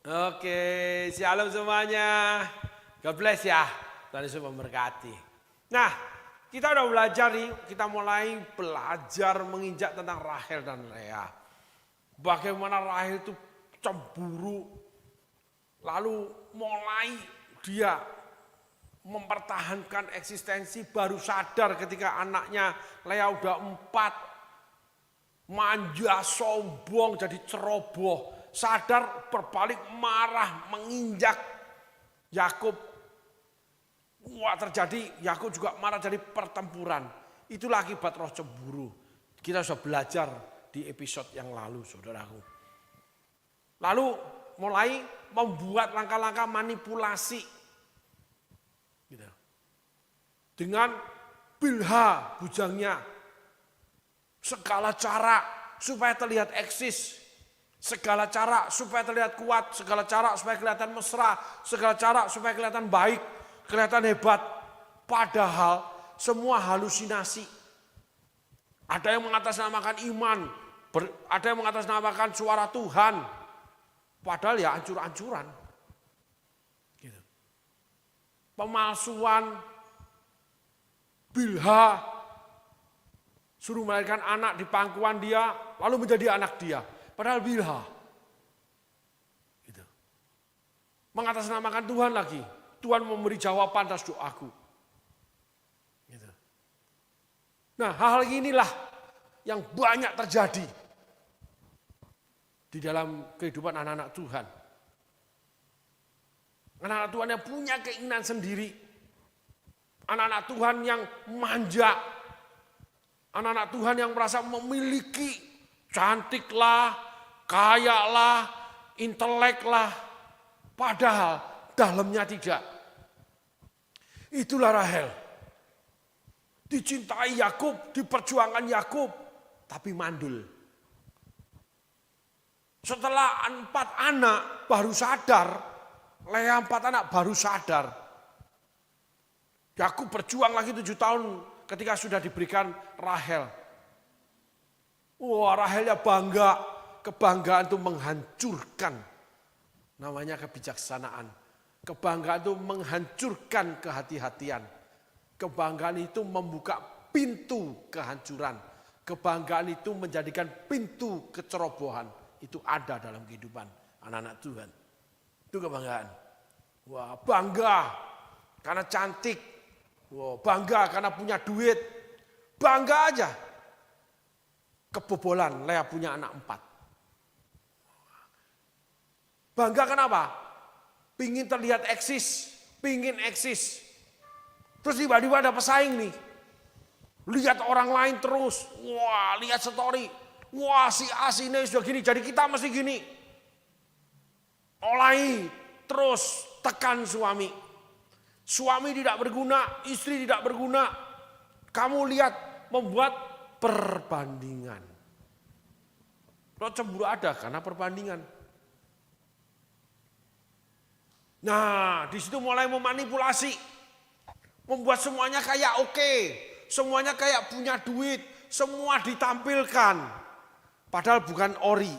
Oke, shalom semuanya. God bless ya. Tuhan Yesus memberkati. Nah, kita udah belajar nih, kita mulai belajar menginjak tentang Rahel dan Lea. Bagaimana Rahel itu cemburu, lalu mulai dia mempertahankan eksistensi, baru sadar ketika anaknya Lea udah 4, manja, sombong, jadi ceroboh. Sadar, berbalik, marah, menginjak Yakub. Wah, terjadi, Yakub juga marah, jadi pertempuran. Itulah akibat roh cemburu. Kita sudah belajar di episode yang lalu, saudaraku. Lalu mulai membuat langkah-langkah manipulasi. Gitu. Dengan Bilha, bujangnya. Segala cara supaya terlihat eksis. Segala cara supaya terlihat kuat, segala cara supaya kelihatan mesra, segala cara supaya kelihatan baik, kelihatan hebat. Padahal semua halusinasi. Ada yang mengatasnamakan iman, ada yang mengatasnamakan suara Tuhan. Padahal ya ancur-ancuran. Gitu. Pemalsuan, Bilha, suruh melahirkan anak di pangkuan dia, lalu menjadi anak dia. Padahal Bilha. Gitu. Mengatasnamakan Tuhan lagi. Tuhan memberi jawaban atas doaku. Gitu. Nah, hal inilah yang banyak terjadi di dalam kehidupan anak-anak Tuhan. Anak-anak Tuhan yang punya keinginan sendiri. Anak-anak Tuhan yang manja. Anak-anak Tuhan yang merasa memiliki cantiklah, kayalah, inteleklah, padahal dalamnya tidak. Itulah Rahel. Dicintai Yakub, diperjuangkan Yakub, tapi mandul. Setelah 4 anak baru sadar, Lea 4 anak baru sadar. Yakub berjuang lagi 7 tahun ketika sudah diberikan Rahel. Wah, Rahelnya bangga. Kebanggaan itu menghancurkan. Namanya kebijaksanaan. Kebanggaan itu menghancurkan kehati-hatian. Kebanggaan itu membuka pintu kehancuran. Kebanggaan itu menjadikan pintu kecerobohan. Itu ada dalam kehidupan anak-anak Tuhan. Itu kebanggaan. Wah, bangga karena cantik. Wah, bangga karena punya duit. Bangga aja. Kebobolan, Lea punya anak 4. Bangga kenapa? Pingin terlihat eksis, pingin eksis. Terus tiba-tiba ada pesaing nih. Lihat orang lain terus, wah lihat story. Wah si A si ini sudah gini, jadi kita mesti gini. Mulai terus tekan suami. Suami tidak berguna, istri tidak berguna. Kamu lihat membuat perbandingan. Roh cemburu ada karena perbandingan. Nah, di situ mulai memanipulasi. Membuat semuanya kayak oke, semuanya kayak punya duit, semua ditampilkan. Padahal bukan ori.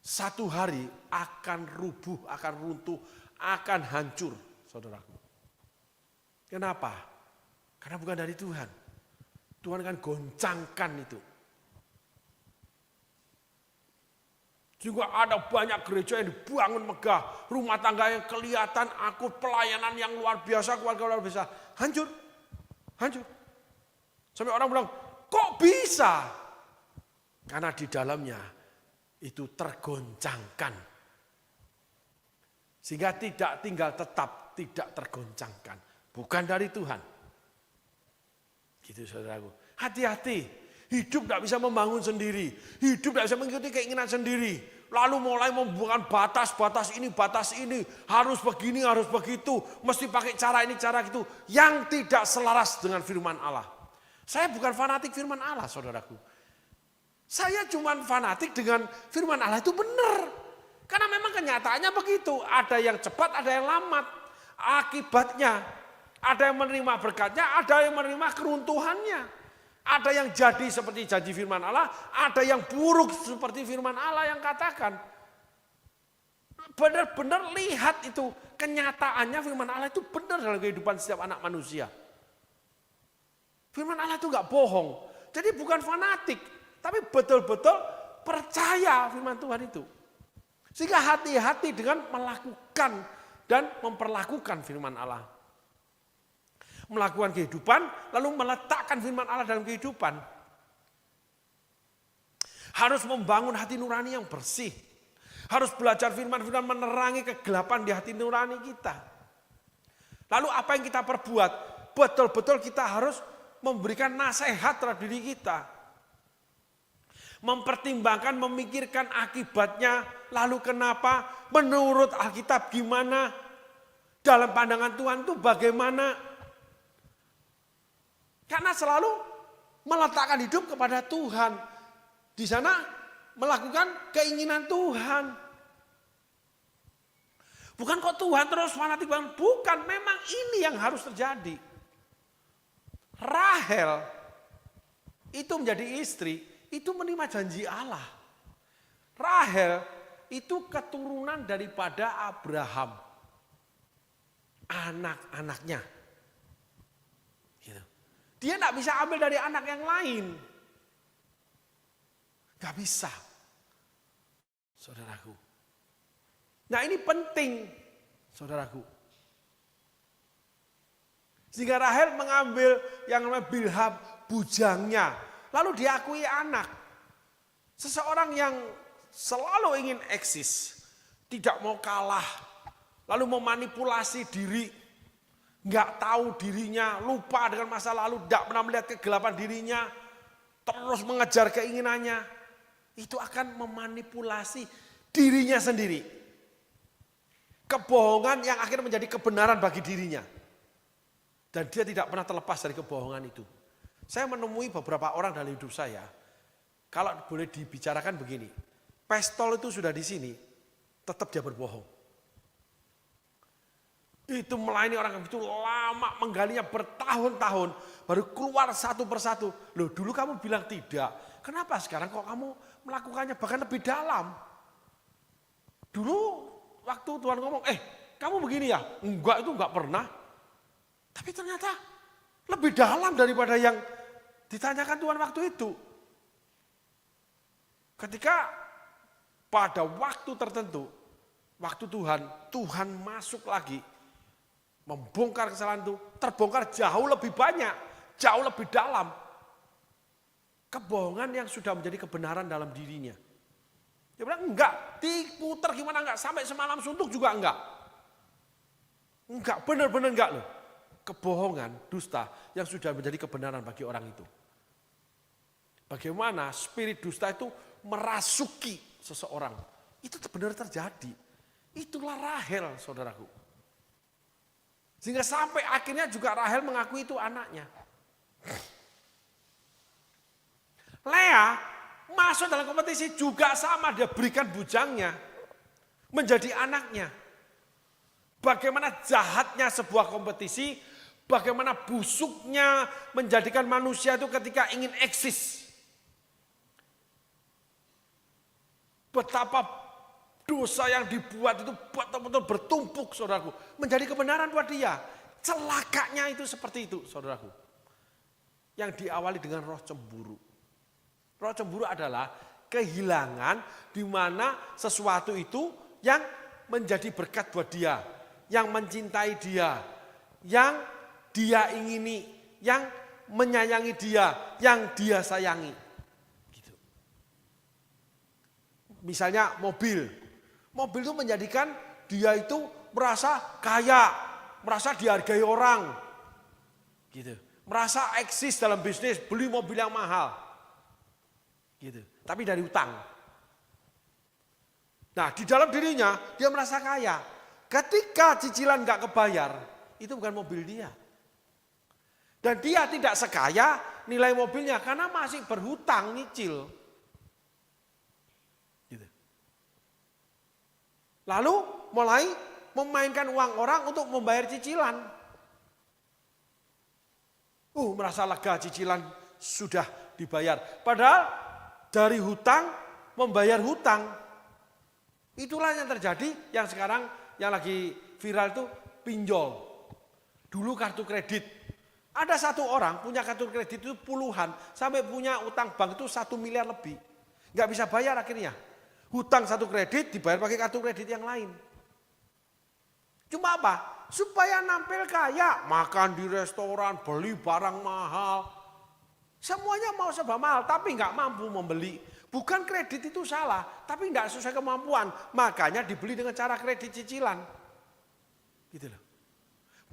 Satu hari akan rubuh, akan runtuh, akan hancur, saudaraku. Kenapa? Karena bukan dari Tuhan. Tuhan kan goncangkan itu. Juga ada banyak gereja yang dibangun megah. Rumah tangga yang kelihatan akut, pelayanan yang luar biasa, keluarga luar biasa. Hancur. Hancur. Sampai orang bilang, kok bisa? Karena di dalamnya itu tergoncangkan. Sehingga tidak tinggal tetap, tidak tergoncangkan. Bukan dari Tuhan. Gitu saudaraku. Hati-hati. Hidup tidak bisa membangun sendiri. Hidup tidak bisa mengikuti keinginan sendiri. Lalu mulai membuat batas ini. Harus begini, harus begitu. Mesti pakai cara ini, cara itu. Yang tidak selaras dengan firman Allah. Saya bukan fanatik firman Allah, saudaraku. Saya cuma fanatik dengan firman Allah itu benar. Karena memang kenyataannya begitu. Ada yang cepat, ada yang lambat. Akibatnya, ada yang menerima berkatnya, ada yang menerima keruntuhannya. Ada yang jadi seperti janji firman Allah, ada yang buruk seperti firman Allah yang katakan. Benar-benar lihat itu. Kenyataannya firman Allah itu benar dalam kehidupan setiap anak manusia. Firman Allah itu gak bohong. Jadi bukan fanatik. Tapi betul-betul percaya firman Tuhan itu. Sehingga hati-hati dengan melakukan dan memperlakukan firman Allah. Melakukan kehidupan, lalu meletakkan firman Allah dalam kehidupan. Harus membangun hati nurani yang bersih. Harus belajar firman-firman menerangi kegelapan di hati nurani kita. Lalu apa yang kita perbuat? Betul-betul kita harus memberikan nasihat terhadap diri kita. Mempertimbangkan, memikirkan akibatnya. Lalu kenapa? Menurut Alkitab gimana? Dalam pandangan Tuhan itu bagaimana? Karena selalu meletakkan hidup kepada Tuhan. Di sana melakukan keinginan Tuhan. Bukan kok Tuhan terus fanatik banget. Bukan, memang ini yang harus terjadi. Rahel itu menjadi istri, itu menerima janji Allah. Rahel itu keturunan daripada Abraham. Anak-anaknya. Gitu. Dia tidak bisa ambil dari anak yang lain. Gak bisa. Saudaraku. Nah ini penting, saudaraku. Sehingga Rahel mengambil yang namanya Bilha, bujangnya. Lalu diakui anak. Seseorang yang selalu ingin eksis. Tidak mau kalah. Lalu memanipulasi diri. Nggak tahu dirinya, lupa dengan masa lalu. Tidak pernah melihat kegelapan dirinya. Terus mengejar keinginannya. Itu akan memanipulasi dirinya sendiri. Kebohongan yang akhirnya menjadi kebenaran bagi dirinya. Dan dia tidak pernah terlepas dari kebohongan itu. Saya menemui beberapa orang dalam hidup saya. Kalau boleh dibicarakan begini. Pestol itu sudah di sini. Tetap dia berbohong. Itu melayani orang itu lama. Menggalinya bertahun-tahun. Baru keluar satu persatu. Loh dulu kamu bilang tidak. Kenapa sekarang kok kamu melakukannya bahkan lebih dalam? Dulu waktu Tuhan ngomong, kamu begini ya? Enggak, itu enggak pernah. Tapi ternyata lebih dalam daripada yang ditanyakan Tuhan waktu itu. Ketika pada waktu tertentu, waktu Tuhan masuk lagi, membongkar kesalahan itu, terbongkar jauh lebih banyak, jauh lebih dalam. Kebohongan yang sudah menjadi kebenaran dalam dirinya. Dia bilang enggak, diputer gimana enggak, sampai semalam suntuk juga enggak. Enggak, benar-benar enggak loh. Kebohongan, dusta yang sudah menjadi kebenaran bagi orang itu. Bagaimana spirit dusta itu merasuki seseorang. Itu benar terjadi. Itulah Rahel, saudaraku. Sehingga sampai akhirnya juga Rahel mengakui itu anaknya. Lea masuk dalam kompetisi juga sama, dia berikan bujangnya menjadi anaknya. Bagaimana jahatnya sebuah kompetisi, bagaimana busuknya menjadikan manusia itu ketika ingin eksis. Betapa dosa yang dibuat itu betul-betul bertumpuk, saudaraku. Menjadi kebenaran buat dia. Celakanya itu seperti itu, saudaraku. Yang diawali dengan roh cemburu. Roh cemburu adalah kehilangan di mana sesuatu itu yang menjadi berkat buat dia, yang mencintai dia, yang dia ingini, yang menyayangi dia, yang dia sayangi. Gitu. Misalnya mobil itu menjadikan dia itu merasa kaya, merasa dihargai orang, gitu. Merasa eksis dalam bisnis, beli mobil yang mahal. Gitu. Tapi dari utang. Nah di dalam dirinya dia merasa kaya. Ketika cicilan gak kebayar, itu bukan mobil dia. Dan dia tidak sekaya nilai mobilnya karena masih berhutang nyicil. Gitu. Lalu mulai memainkan uang orang untuk membayar cicilan. Merasa lega cicilan sudah dibayar. Padahal dari hutang membayar hutang. Itulah yang terjadi yang sekarang yang lagi viral itu pinjol. Dulu kartu kredit. Ada satu orang punya kartu kredit itu puluhan, sampai punya utang bank itu 1 miliar lebih. Nggak bisa bayar akhirnya. Hutang satu kredit dibayar pakai kartu kredit yang lain. Cuma apa? Supaya nampil kaya, makan di restoran, beli barang mahal. Semuanya mau serba mahal, tapi nggak mampu membeli. Bukan kredit itu salah, tapi nggak sesuai kemampuan. Makanya dibeli dengan cara kredit cicilan. Gitu loh.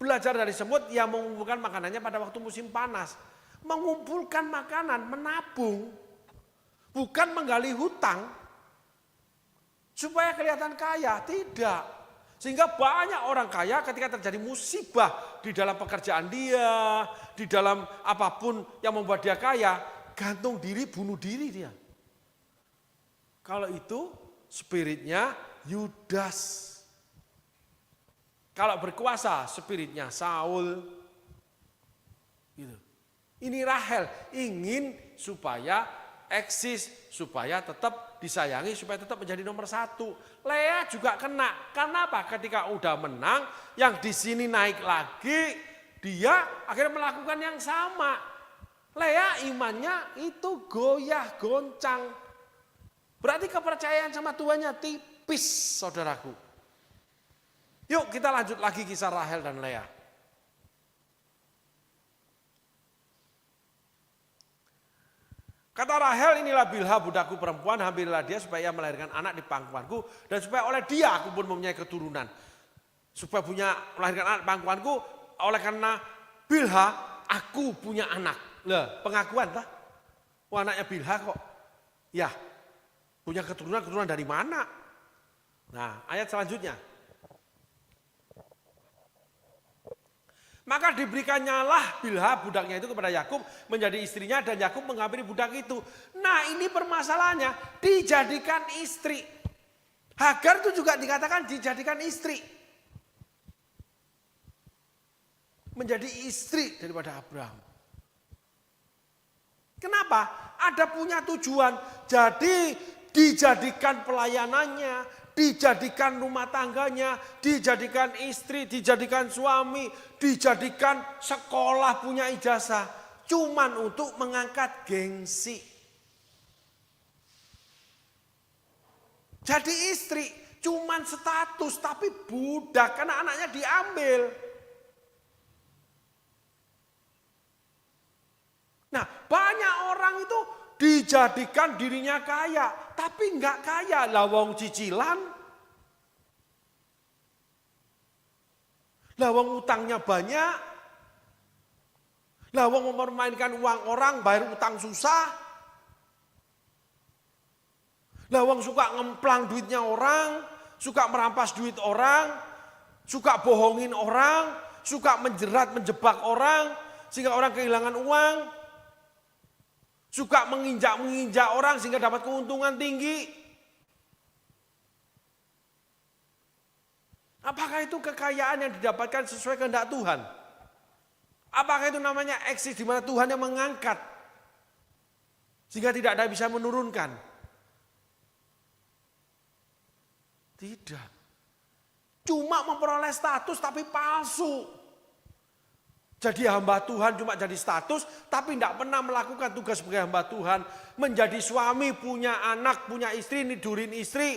Belajar dari semut yang mengumpulkan makanannya pada waktu musim panas. Mengumpulkan makanan, menabung. Bukan menggali hutang. Supaya kelihatan kaya, tidak. Sehingga banyak orang kaya ketika terjadi musibah di dalam pekerjaan dia, di dalam apapun yang membuat dia kaya, gantung diri, bunuh diri dia. Kalau itu spiritnya Yudas. Kalau berkuasa spiritnya Saul. Gitu. Ini Rahel ingin supaya eksis, supaya tetap disayangi, supaya tetap menjadi nomor 1. Lea juga kena. Karena apa? Ketika udah menang, yang di sini naik lagi, dia akhirnya melakukan yang sama. Lea imannya itu goyah, goncang. Berarti kepercayaan sama Tuhannya tipis, saudaraku. Yuk kita lanjut lagi kisah Rahel dan Lea. Kata Rahel, inilah Bilha budakku perempuan, hampirilah dia supaya ia melahirkan anak di pangkuanku. Dan supaya oleh dia aku pun mempunyai keturunan. Supaya melahirkan anak di pangkuanku, oleh karena Bilha aku punya anak. Lah, pengakuan lah. Wah, anaknya Bilha kok. Ya, punya keturunan dari mana? Nah, ayat selanjutnya. Maka diberikannya lah Bilha budaknya itu kepada Yakub menjadi istrinya dan Yakub menghampiri budak itu. Nah ini permasalahannya, dijadikan istri. Hagar itu juga dikatakan dijadikan istri. Menjadi istri daripada Abraham. Kenapa? Ada punya tujuan. Jadi dijadikan pelayanannya, dijadikan rumah tangganya, dijadikan istri, dijadikan suami, dijadikan sekolah punya ijazah. Cuman untuk mengangkat gengsi. Jadi istri, cuman status tapi budak karena anaknya diambil. Nah banyak orang itu dijadikan dirinya kaya, tapi enggak kaya. Lawang cicilan, lawang utangnya banyak, lawang mempermainkan uang orang, bayar utang susah, lawang suka ngemplang duitnya orang, suka merampas duit orang, suka bohongin orang, suka menjerat, menjebak orang, sehingga orang kehilangan uang. Suka menginjak orang sehingga dapat keuntungan tinggi. Apakah itu kekayaan yang didapatkan sesuai kehendak Tuhan? Apakah itu namanya eksis di mana Tuhan yang mengangkat? Sehingga tidak ada yang bisa menurunkan? Tidak. Cuma memperoleh status tapi palsu. Jadi hamba Tuhan cuma jadi status, tapi tidak pernah melakukan tugas sebagai hamba Tuhan. Menjadi suami, punya anak, punya istri, nidurin istri.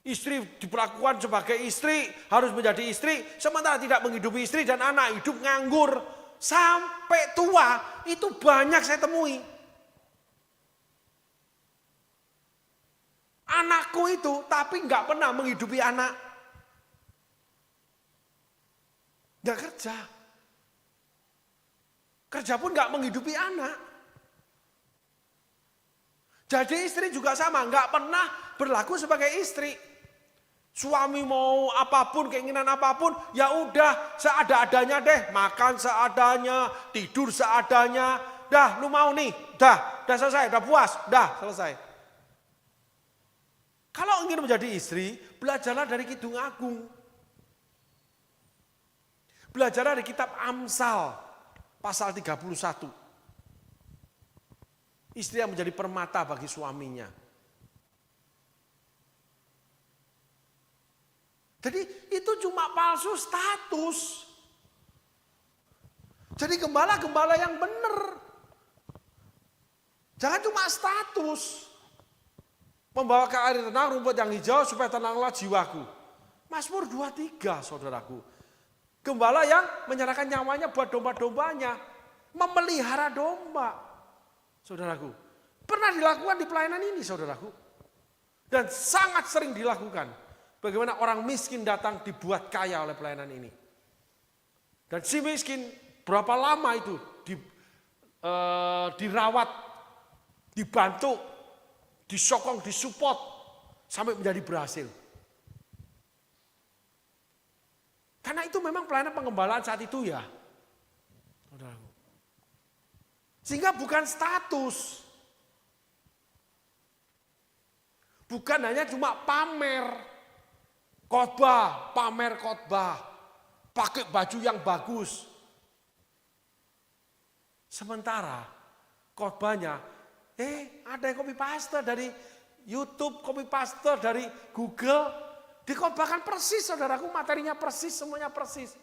Istri diperlakukan sebagai istri, harus menjadi istri. Sementara tidak menghidupi istri dan anak, hidup nganggur. Sampai tua, itu banyak saya temui. Anakku itu, tapi nggak pernah menghidupi anak. Nggak kerja. Kerja pun nggak menghidupi anak. Jadi istri juga sama, nggak pernah berlaku sebagai istri. Suami mau apapun, keinginan apapun, ya udah seada-adanya deh. Makan seadanya, tidur seadanya. Dah, lu mau nih, dah selesai, dah puas, dah selesai. Kalau ingin menjadi istri, belajarlah dari Kidung Agung. Belajarlah dari kitab Amsal. Pasal 31. Istri yang menjadi permata bagi suaminya. Jadi itu cuma palsu status. Jadi gembala-gembala yang benar. Jangan cuma status. Membawa ke air tenang, rumput yang hijau supaya tenanglah jiwaku. Mazmur 23, saudaraku. Gembala yang menyerahkan nyawanya buat domba-dombanya. Memelihara domba. Saudaraku. Pernah dilakukan di pelayanan ini, saudaraku. Dan sangat sering dilakukan. Bagaimana orang miskin datang dibuat kaya oleh pelayanan ini. Dan si miskin berapa lama itu dirawat, dibantu, disokong, disupport sampai menjadi berhasil. Karena itu memang pelayanan pengembalaan saat itu ya. Saudaraku. Sehingga bukan status. Bukan hanya cuma pamer khotbah, pamer khotbah, pakai baju yang bagus. Sementara khotbahnya, ada yang copy paste dari YouTube, copy paste dari Google, dikhotbahkan persis, saudaraku, materinya persis, semuanya persis.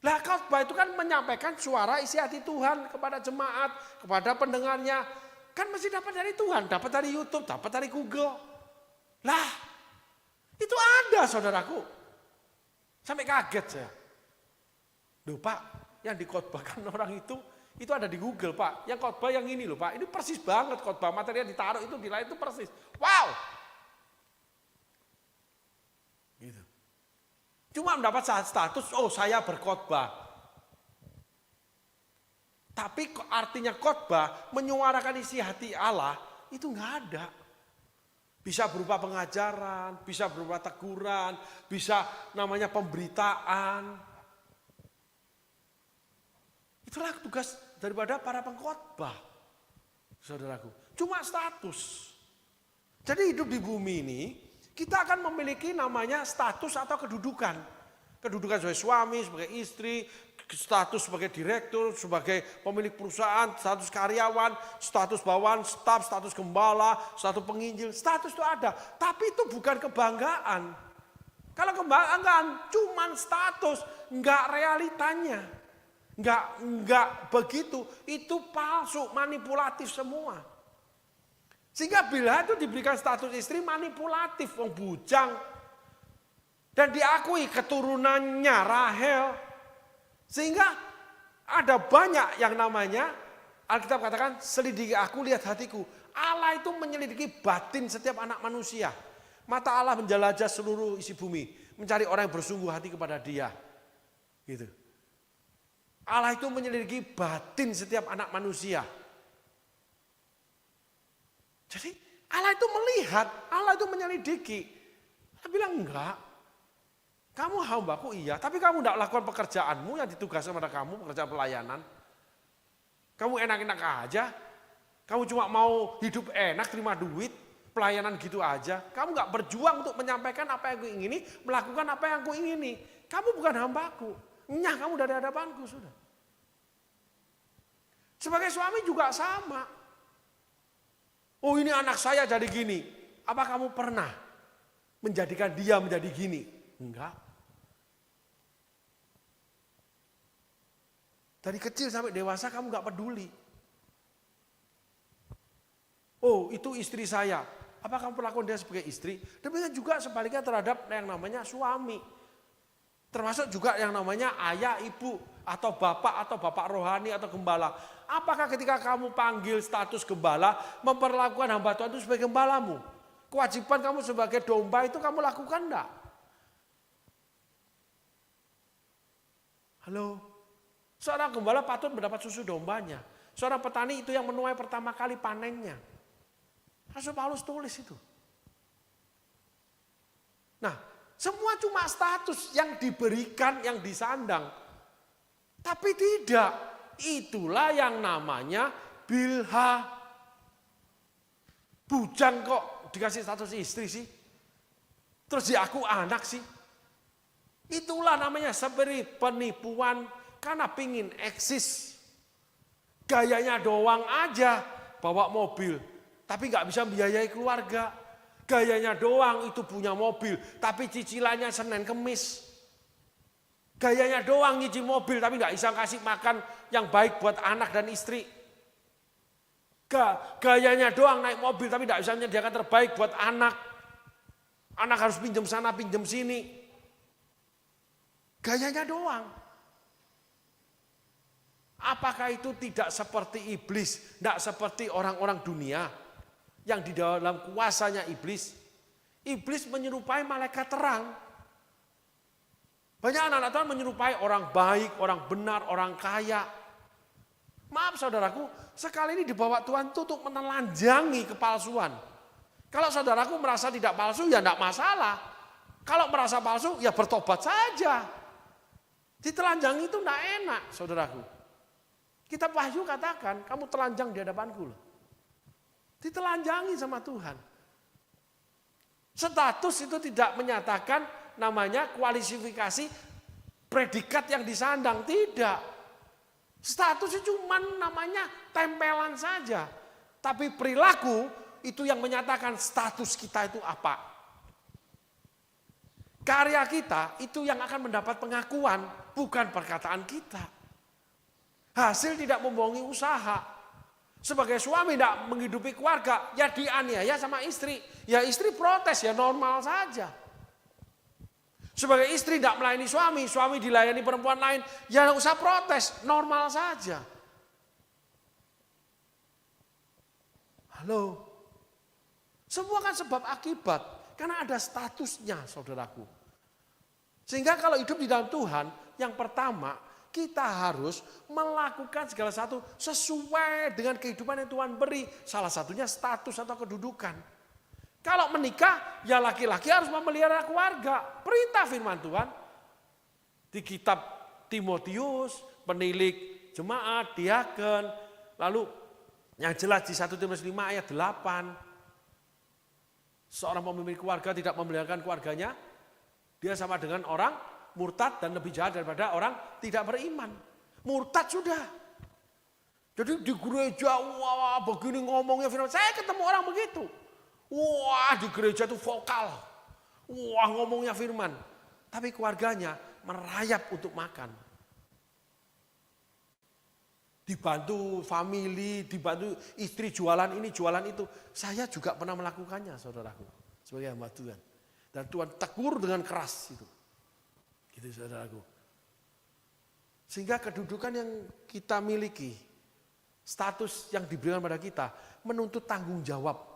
Lah khotbah itu kan menyampaikan suara isi hati Tuhan kepada jemaat, kepada pendengarnya. Kan mesti dapat dari Tuhan, dapat dari YouTube, dapat dari Google. Lah, itu ada saudaraku. Sampai kaget saya. Loh Pak, yang dikhotbahkan orang itu ada di Google Pak. Yang khotbah yang ini loh Pak, ini persis banget khotbah, materinya ditaruh itu di layar itu persis. Wow! Gitu. Cuma mendapat status, oh saya berkhotbah. Tapi artinya khotbah menyuarakan isi hati Allah itu nggak ada. Bisa berupa pengajaran, bisa berupa teguran, bisa namanya pemberitaan. Itulah tugas daripada para pengkhotbah, saudaraku. Cuma status. Jadi hidup di bumi ini kita akan memiliki namanya status atau kedudukan. Kedudukan sebagai suami, sebagai istri, status sebagai direktur, sebagai pemilik perusahaan, status karyawan, status bawahan staf, status gembala, status penginjil, status itu ada. Tapi itu bukan kebanggaan. Kalau kebanggaan cuman status, enggak realitanya. Enggak begitu, itu palsu, manipulatif semua. Sehingga Bilha itu diberikan status istri manipulatif, wong bujang. Dan diakui keturunannya Rahel. Sehingga ada banyak yang namanya, Alkitab katakan, selidiki aku, lihat hatiku. Allah itu menyelidiki batin setiap anak manusia. Mata Allah menjelajah seluruh isi bumi. Mencari orang yang bersungguh hati kepada dia. Gitu. Allah itu menyelidiki batin setiap anak manusia. Jadi Allah itu melihat, Allah itu menyelidiki. Allah bilang enggak. Kamu hambaku iya, tapi kamu tidak lakukan pekerjaanmu yang ditugaskan pada kamu, pekerjaan pelayanan. Kamu enak-enak aja. Kamu cuma mau hidup enak, terima duit, pelayanan gitu aja. Kamu nggak berjuang untuk menyampaikan apa yang aku ingini, melakukan apa yang aku ingini. Kamu bukan hambaku. Nyah kamu dari hadapanku sudah. Sebagai suami juga sama. Oh ini anak saya jadi gini. Apa kamu pernah menjadikan dia menjadi gini? Enggak. Dari kecil sampai dewasa kamu gak peduli. Oh itu istri saya. Apa kamu perlakuan dia sebagai istri? Demikian juga sebaliknya terhadap yang namanya suami. Termasuk juga yang namanya ayah, ibu, atau bapak rohani atau gembala. Apakah ketika kamu panggil status gembala, memperlakukan hamba Tuhan itu sebagai gembalamu? Kewajiban kamu sebagai domba itu kamu lakukan enggak? Halo? Seorang gembala patut mendapat susu dombanya. Seorang petani itu yang menuai pertama kali panennya. Rasul Paulus tulis itu. Nah, semua cuma status yang diberikan, yang disandang. Tapi tidak. Itulah yang namanya Bilha. Bujang kok dikasih status istri sih. Terus diaku anak sih. Itulah namanya seperti penipuan. Karena pingin eksis. Gayanya doang aja bawa mobil. Tapi gak bisa biayai keluarga. Gayanya doang itu punya mobil, tapi cicilannya Senin Kemis. Gayanya doang nyicil mobil, tapi nggak bisa kasih makan yang baik buat anak dan istri. Gayanya doang naik mobil, tapi nggak bisa menyediakan terbaik buat anak. Anak harus pinjam sana, pinjam sini. Gayanya doang. Apakah itu tidak seperti iblis, tidak seperti orang-orang dunia yang di dalam kuasanya iblis? Iblis menyerupai malaikat terang. Banyak anak-anak Tuhan menyerupai orang baik, orang benar, orang kaya. Maaf saudaraku, sekali ini dibawa Tuhan itu untuk menelanjangi kepalsuan. Kalau saudaraku merasa tidak palsu ya tidak masalah. Kalau merasa palsu ya bertobat saja. Ditelanjangi itu tidak enak saudaraku. Kitab Wahyu katakan, kamu telanjang di hadapanku loh. Ditelanjangi sama Tuhan. Status itu tidak menyatakan namanya kualifikasi predikat yang disandang. Tidak. Status itu cuma namanya tempelan saja. Tapi perilaku itu yang menyatakan status kita itu apa. Karya kita itu yang akan mendapat pengakuan, bukan perkataan kita. Hasil tidak membohongi usaha. Sebagai suami tidak menghidupi keluarga, ya dianiaya sama istri. Ya istri protes, ya normal saja. Sebagai istri tidak melayani suami, suami dilayani perempuan lain, ya tidak usah protes, normal saja. Halo. Semua kan sebab akibat, karena ada statusnya saudaraku. Sehingga kalau hidup di dalam Tuhan, yang pertama, kita harus melakukan segala sesuatu sesuai dengan kehidupan yang Tuhan beri. Salah satunya status atau kedudukan. Kalau menikah, ya laki-laki harus memelihara keluarga. Perintah firman Tuhan. Di kitab Timotius, penilik jemaat, diaken. Lalu yang jelas di 1 Timotius 5 ayat 8. Seorang pemimpin keluarga tidak memeliharakan keluarganya. Dia sama dengan orang murtad dan lebih jahat daripada orang tidak beriman. Murtad sudah. Jadi di gereja, wah begini ngomongnya firman. Saya ketemu orang begitu. Wah di gereja itu vokal. Wah ngomongnya firman. Tapi keluarganya merayap untuk makan. Dibantu family, dibantu istri jualan ini, jualan itu. Saya juga pernah melakukannya saudaraku. Sebagai hamba Tuhan. Dan Tuhan tegur dengan keras itu. Gitu saudaraku. Sehingga kedudukan yang kita miliki, status yang diberikan pada kita, menuntut tanggung jawab.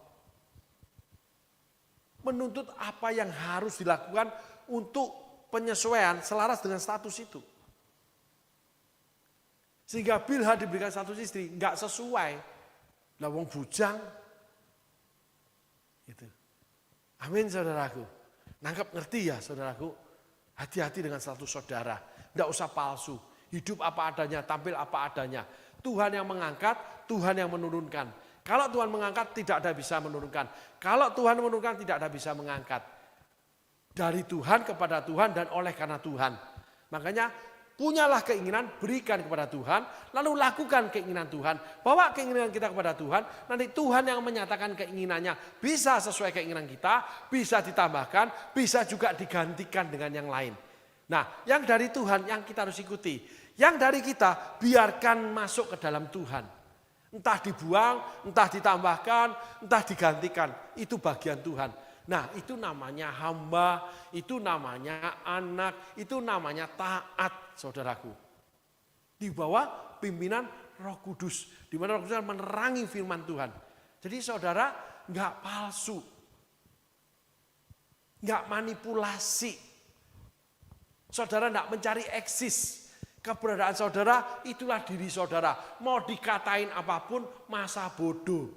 Menuntut apa yang harus dilakukan untuk penyesuaian selaras dengan status itu. Sehingga Bilha diberikan status istri, enggak sesuai. Lah wong bujang. Gitu. Amin saudaraku. Nangkep ngerti ya saudaraku. Hati-hati dengan status saudara. Enggak usah palsu. Hidup apa adanya, tampil apa adanya. Tuhan yang mengangkat, Tuhan yang menurunkan. Kalau Tuhan mengangkat, tidak ada bisa menurunkan. Kalau Tuhan menurunkan, tidak ada bisa mengangkat. Dari Tuhan kepada Tuhan dan oleh karena Tuhan. Makanya punyalah keinginan, berikan kepada Tuhan, lalu lakukan keinginan Tuhan. Bawa keinginan kita kepada Tuhan, nanti Tuhan yang menyatakan keinginannya. Bisa sesuai keinginan kita, bisa ditambahkan, bisa juga digantikan dengan yang lain. Nah, yang dari Tuhan yang kita harus ikuti. Yang dari kita, biarkan masuk ke dalam Tuhan. Entah dibuang, entah ditambahkan, entah digantikan. Itu bagian Tuhan. Nah, itu namanya hamba, itu namanya anak, itu namanya taat, saudaraku. Di bawah pimpinan Roh Kudus, di mana Roh Kudus menerangi firman Tuhan. Jadi saudara enggak palsu, enggak manipulasi. Saudara enggak mencari eksis. Keberadaan saudara itulah diri saudara. Mau dikatain apapun masa bodoh.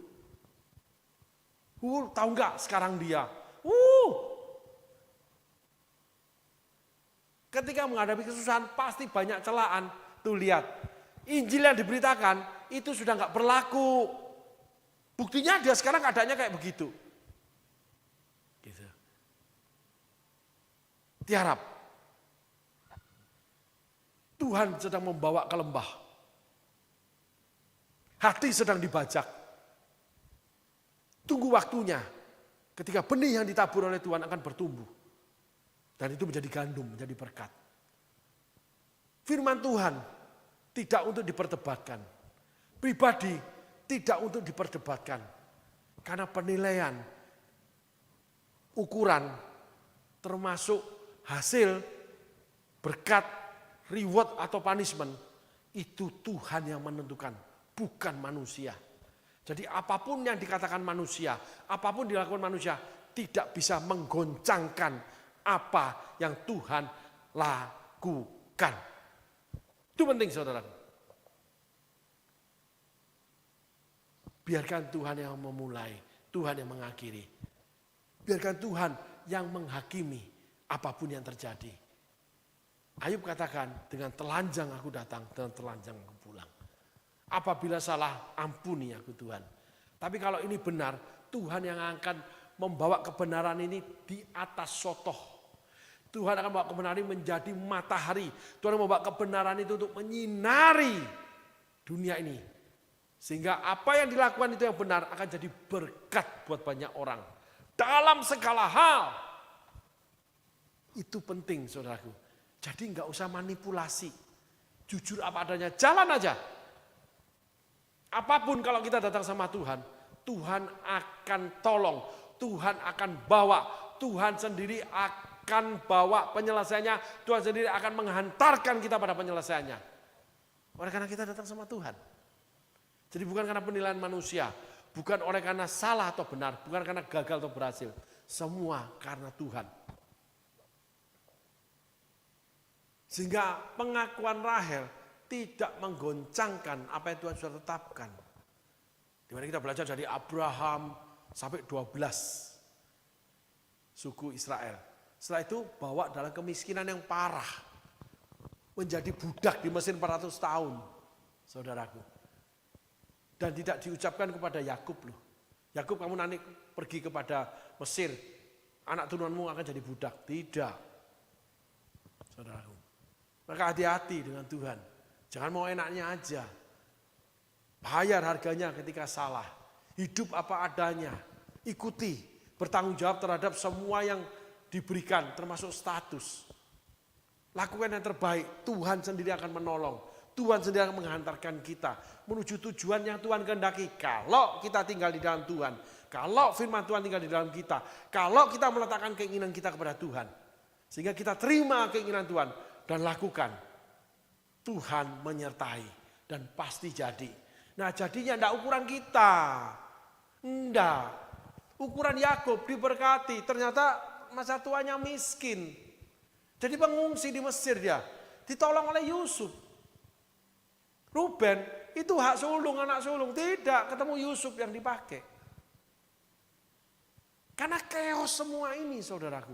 Tahu enggak sekarang dia? Ketika menghadapi kesusahan pasti banyak celaan. Tuh lihat, Injil yang diberitakan itu sudah enggak berlaku. Buktinya dia sekarang keadaannya kayak begitu. Gitu. Tiarap. Tuhan sedang membawa ke lembah. Hati sedang dibajak. Tunggu waktunya Ketika benih yang ditabur oleh Tuhan akan bertumbuh. Dan itu menjadi gandum, menjadi berkat. Firman Tuhan tidak untuk diperdebatkan. Pribadi tidak untuk diperdebatkan. Karena penilaian, ukuran, termasuk hasil, berkat, reward atau punishment, itu Tuhan yang menentukan, bukan manusia. Jadi apapun yang dikatakan manusia, apapun dilakukan manusia, tidak bisa menggoncangkan apa yang Tuhan lakukan. Itu penting saudara. Biarkan Tuhan yang memulai, Tuhan yang mengakhiri. Biarkan Tuhan yang menghakimi apapun yang terjadi. Ayub katakan, dengan telanjang aku datang, dengan telanjang aku pulang. Apabila salah, ampuni aku Tuhan. Tapi kalau ini benar, Tuhan yang akan membawa kebenaran ini di atas sotoh. Tuhan akan membawa kebenaran ini menjadi matahari. Tuhan membawa kebenaran itu untuk menyinari dunia ini. Sehingga apa yang dilakukan itu yang benar akan jadi berkat buat banyak orang. Dalam segala hal. Itu penting saudaraku. Jadi enggak usah manipulasi. Jujur apa adanya, jalan aja. Apapun kalau kita datang sama Tuhan, Tuhan akan tolong. Tuhan akan bawa. Tuhan sendiri akan bawa penyelesaiannya. Tuhan sendiri akan menghantarkan kita pada penyelesaiannya. Oleh karena kita datang sama Tuhan. Jadi bukan karena penilaian manusia, bukan oleh karena salah atau benar, bukan karena gagal atau berhasil. Semua karena Tuhan. Sehingga pengakuan Rahel tidak menggoncangkan apa yang Tuhan sudah tetapkan. Dimana kita belajar dari Abraham sampai 12 suku Israel. Setelah itu bawa dalam kemiskinan yang parah. Menjadi budak di Mesir 400 tahun, saudaraku. Dan tidak diucapkan kepada Yakub loh. Yakub, kamu nanti pergi kepada Mesir, anak turunanmu akan jadi budak. Tidak. Saudaraku. Maka hati-hati dengan Tuhan. Jangan mau enaknya aja. Bayar harganya ketika salah. Hidup apa adanya. Ikuti. Bertanggung jawab terhadap semua yang diberikan, termasuk status. Lakukan yang terbaik. Tuhan sendiri akan menolong. Tuhan sendiri akan menghantarkan kita menuju tujuan yang Tuhan kehendaki. Kalau kita tinggal di dalam Tuhan, kalau firman Tuhan tinggal di dalam kita, kalau kita meletakkan keinginan kita kepada Tuhan, sehingga kita terima keinginan Tuhan dan lakukan, Tuhan menyertai dan pasti jadi. Nah jadinya enggak ukuran kita, enggak. Ukuran Yakub diberkati, ternyata masa tuanya miskin. Jadi pengungsi di Mesir dia, ditolong oleh Yusuf. Ruben itu hak sulung, anak sulung. Tidak, ketemu Yusuf yang dipakai. Karena keos semua ini saudaraku.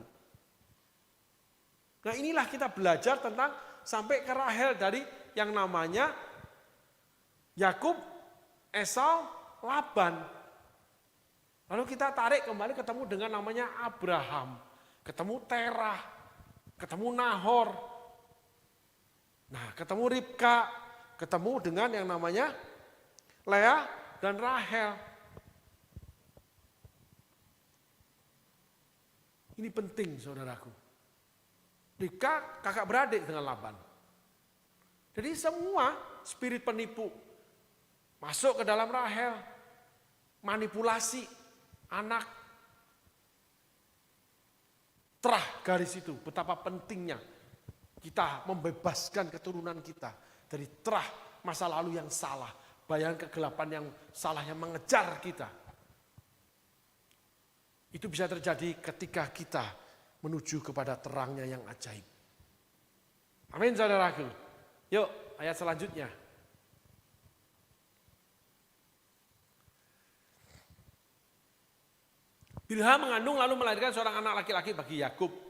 Nah inilah kita belajar tentang sampai ke Rahel dari yang namanya Yakub, Esau, Laban. Lalu kita tarik kembali ketemu dengan namanya Abraham. Ketemu Terah, ketemu Nahor. Nah ketemu Ribka. Ketemu dengan yang namanya Leah dan Rahel. Ini penting saudaraku. Ribka kakak beradik dengan Laban. Jadi semua spirit penipu masuk ke dalam Rahel. Manipulasi anak. Terah garis itu betapa pentingnya kita membebaskan keturunan kita. Dari terah masa lalu yang salah. Bayangan kegelapan yang salah yang mengejar kita. Itu bisa terjadi ketika kita menuju kepada terangnya yang ajaib. Amin saudaraku. Yuk ayat selanjutnya. Bilha mengandung lalu melahirkan seorang anak laki-laki bagi Yakub.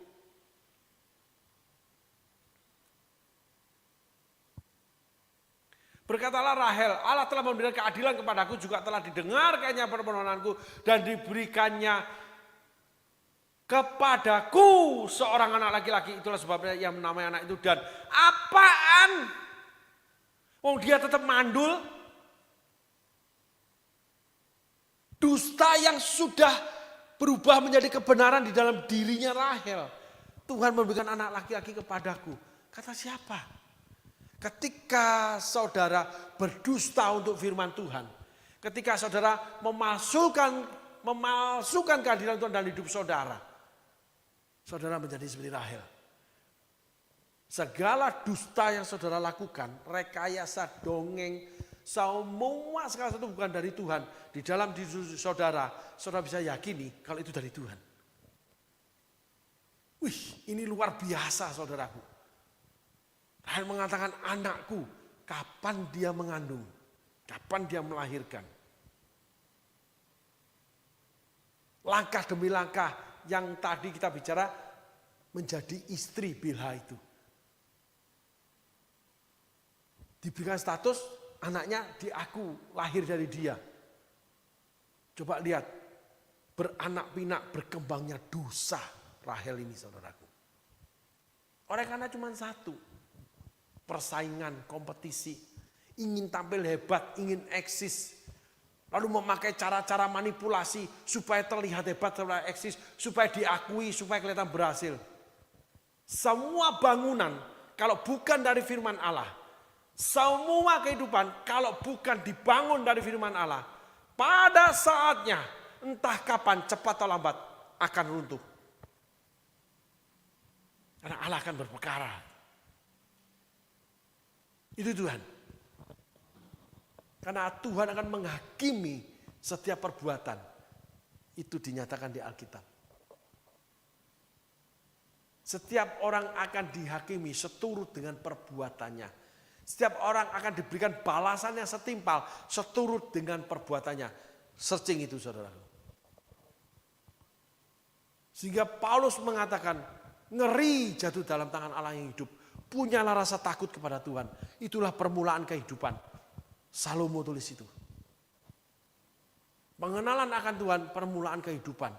Berkatalah Rahel, Allah telah memberikan keadilan kepadaku, juga telah didengarkannya permohonanku dan diberikannya kepadaku seorang anak laki-laki. Itulah sebabnya ia menamai anak itu. Dan apaan? Oh dia tetap mandul. Dusta yang sudah berubah menjadi kebenaran di dalam dirinya Rahel. Tuhan memberikan anak laki-laki kepadaku. Kata siapa? Ketika saudara berdusta untuk firman Tuhan. Ketika saudara memalsukan keadilan Tuhan dalam hidup saudara. Saudara menjadi seperti Rahel. Segala dusta yang saudara lakukan, rekayasa, dongeng, semua segala satu bukan dari Tuhan. Di dalam diri saudara, saudara bisa yakini kalau itu dari Tuhan. Wih, ini luar biasa saudaraku. Rahel mengatakan, anakku, kapan dia mengandung? Kapan dia melahirkan? Langkah demi langkah yang tadi kita bicara menjadi istri Bilha itu. Diberikan status anaknya diaku lahir dari dia. Coba lihat, beranak pinak berkembangnya dosa Rahel ini saudaraku. Oleh karena cuma satu, persaingan, kompetisi, ingin tampil hebat, ingin eksis. Lalu memakai cara-cara manipulasi supaya terlihat hebat, supaya eksis, supaya diakui, supaya kelihatan berhasil. Semua bangunan kalau bukan dari firman Allah, semua kehidupan kalau bukan dibangun dari firman Allah, pada saatnya entah kapan cepat atau lambat akan runtuh. Karena Allah akan berperkara. Itu Tuhan. Karena Tuhan akan menghakimi setiap perbuatan. Itu dinyatakan di Alkitab. Setiap orang akan dihakimi seturut dengan perbuatannya. Setiap orang akan diberikan balasan yang setimpal seturut dengan perbuatannya. Searching itu saudaraku. Sehingga Paulus mengatakan, ngeri jatuh dalam tangan Allah yang hidup. Punyalah rasa takut kepada Tuhan. Itulah permulaan kehidupan. Salomo tulis itu. Pengenalan akan Tuhan permulaan kehidupan.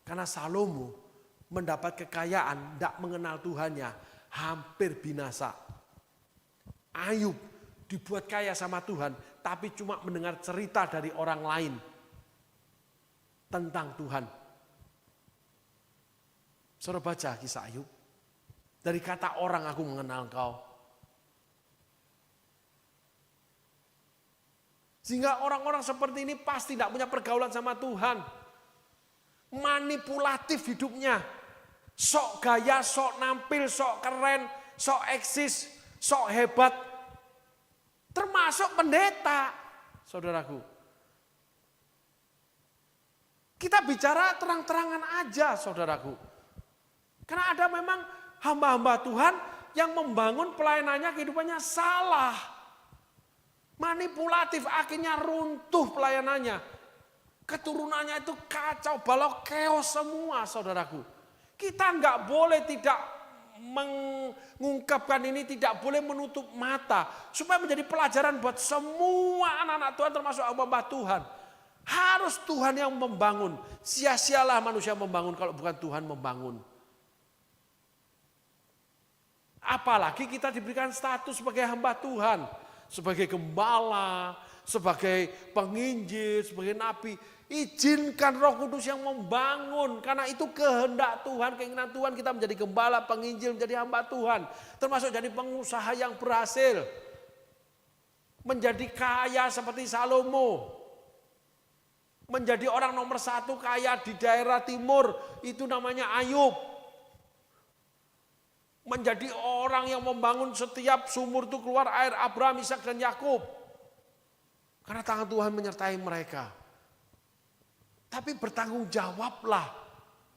Karena Salomo mendapat kekayaan, tidak mengenal Tuhannya, hampir binasa. Ayub dibuat kaya sama Tuhan, tapi cuma mendengar cerita dari orang lain tentang Tuhan. Saudara baca kisah Ayub. Dari kata orang aku mengenal engkau. Sehingga orang-orang seperti ini pasti tidak punya pergaulan sama Tuhan. Manipulatif hidupnya. Sok gaya, sok nampil, sok keren, sok eksis, sok hebat. Termasuk pendeta, saudaraku. Kita bicara terang-terangan aja, saudaraku. Karena ada memang hamba-hamba Tuhan yang membangun pelayanannya kehidupannya salah. Manipulatif, akhirnya runtuh pelayanannya. Keturunannya itu kacau, balau, keos semua saudaraku. Kita nggak boleh tidak mengungkapkan ini, tidak boleh menutup mata. Supaya menjadi pelajaran buat semua anak-anak Tuhan termasuk hamba-hamba Tuhan. Harus Tuhan yang membangun. Sia-sialah manusia membangun kalau bukan Tuhan membangun. Apalagi kita diberikan status sebagai hamba Tuhan. Sebagai gembala, sebagai penginjil, sebagai nabi. Izinkan Roh Kudus yang membangun. Karena itu kehendak Tuhan, keinginan Tuhan kita menjadi gembala, penginjil, menjadi hamba Tuhan. Termasuk jadi pengusaha yang berhasil. Menjadi kaya seperti Salomo. Menjadi orang nomor 1 kaya di daerah timur. Itu namanya Ayub. Menjadi orang yang membangun setiap sumur itu keluar air Abraham, Ishak dan Yakub. Karena tangan Tuhan menyertai mereka. Tapi bertanggung jawablah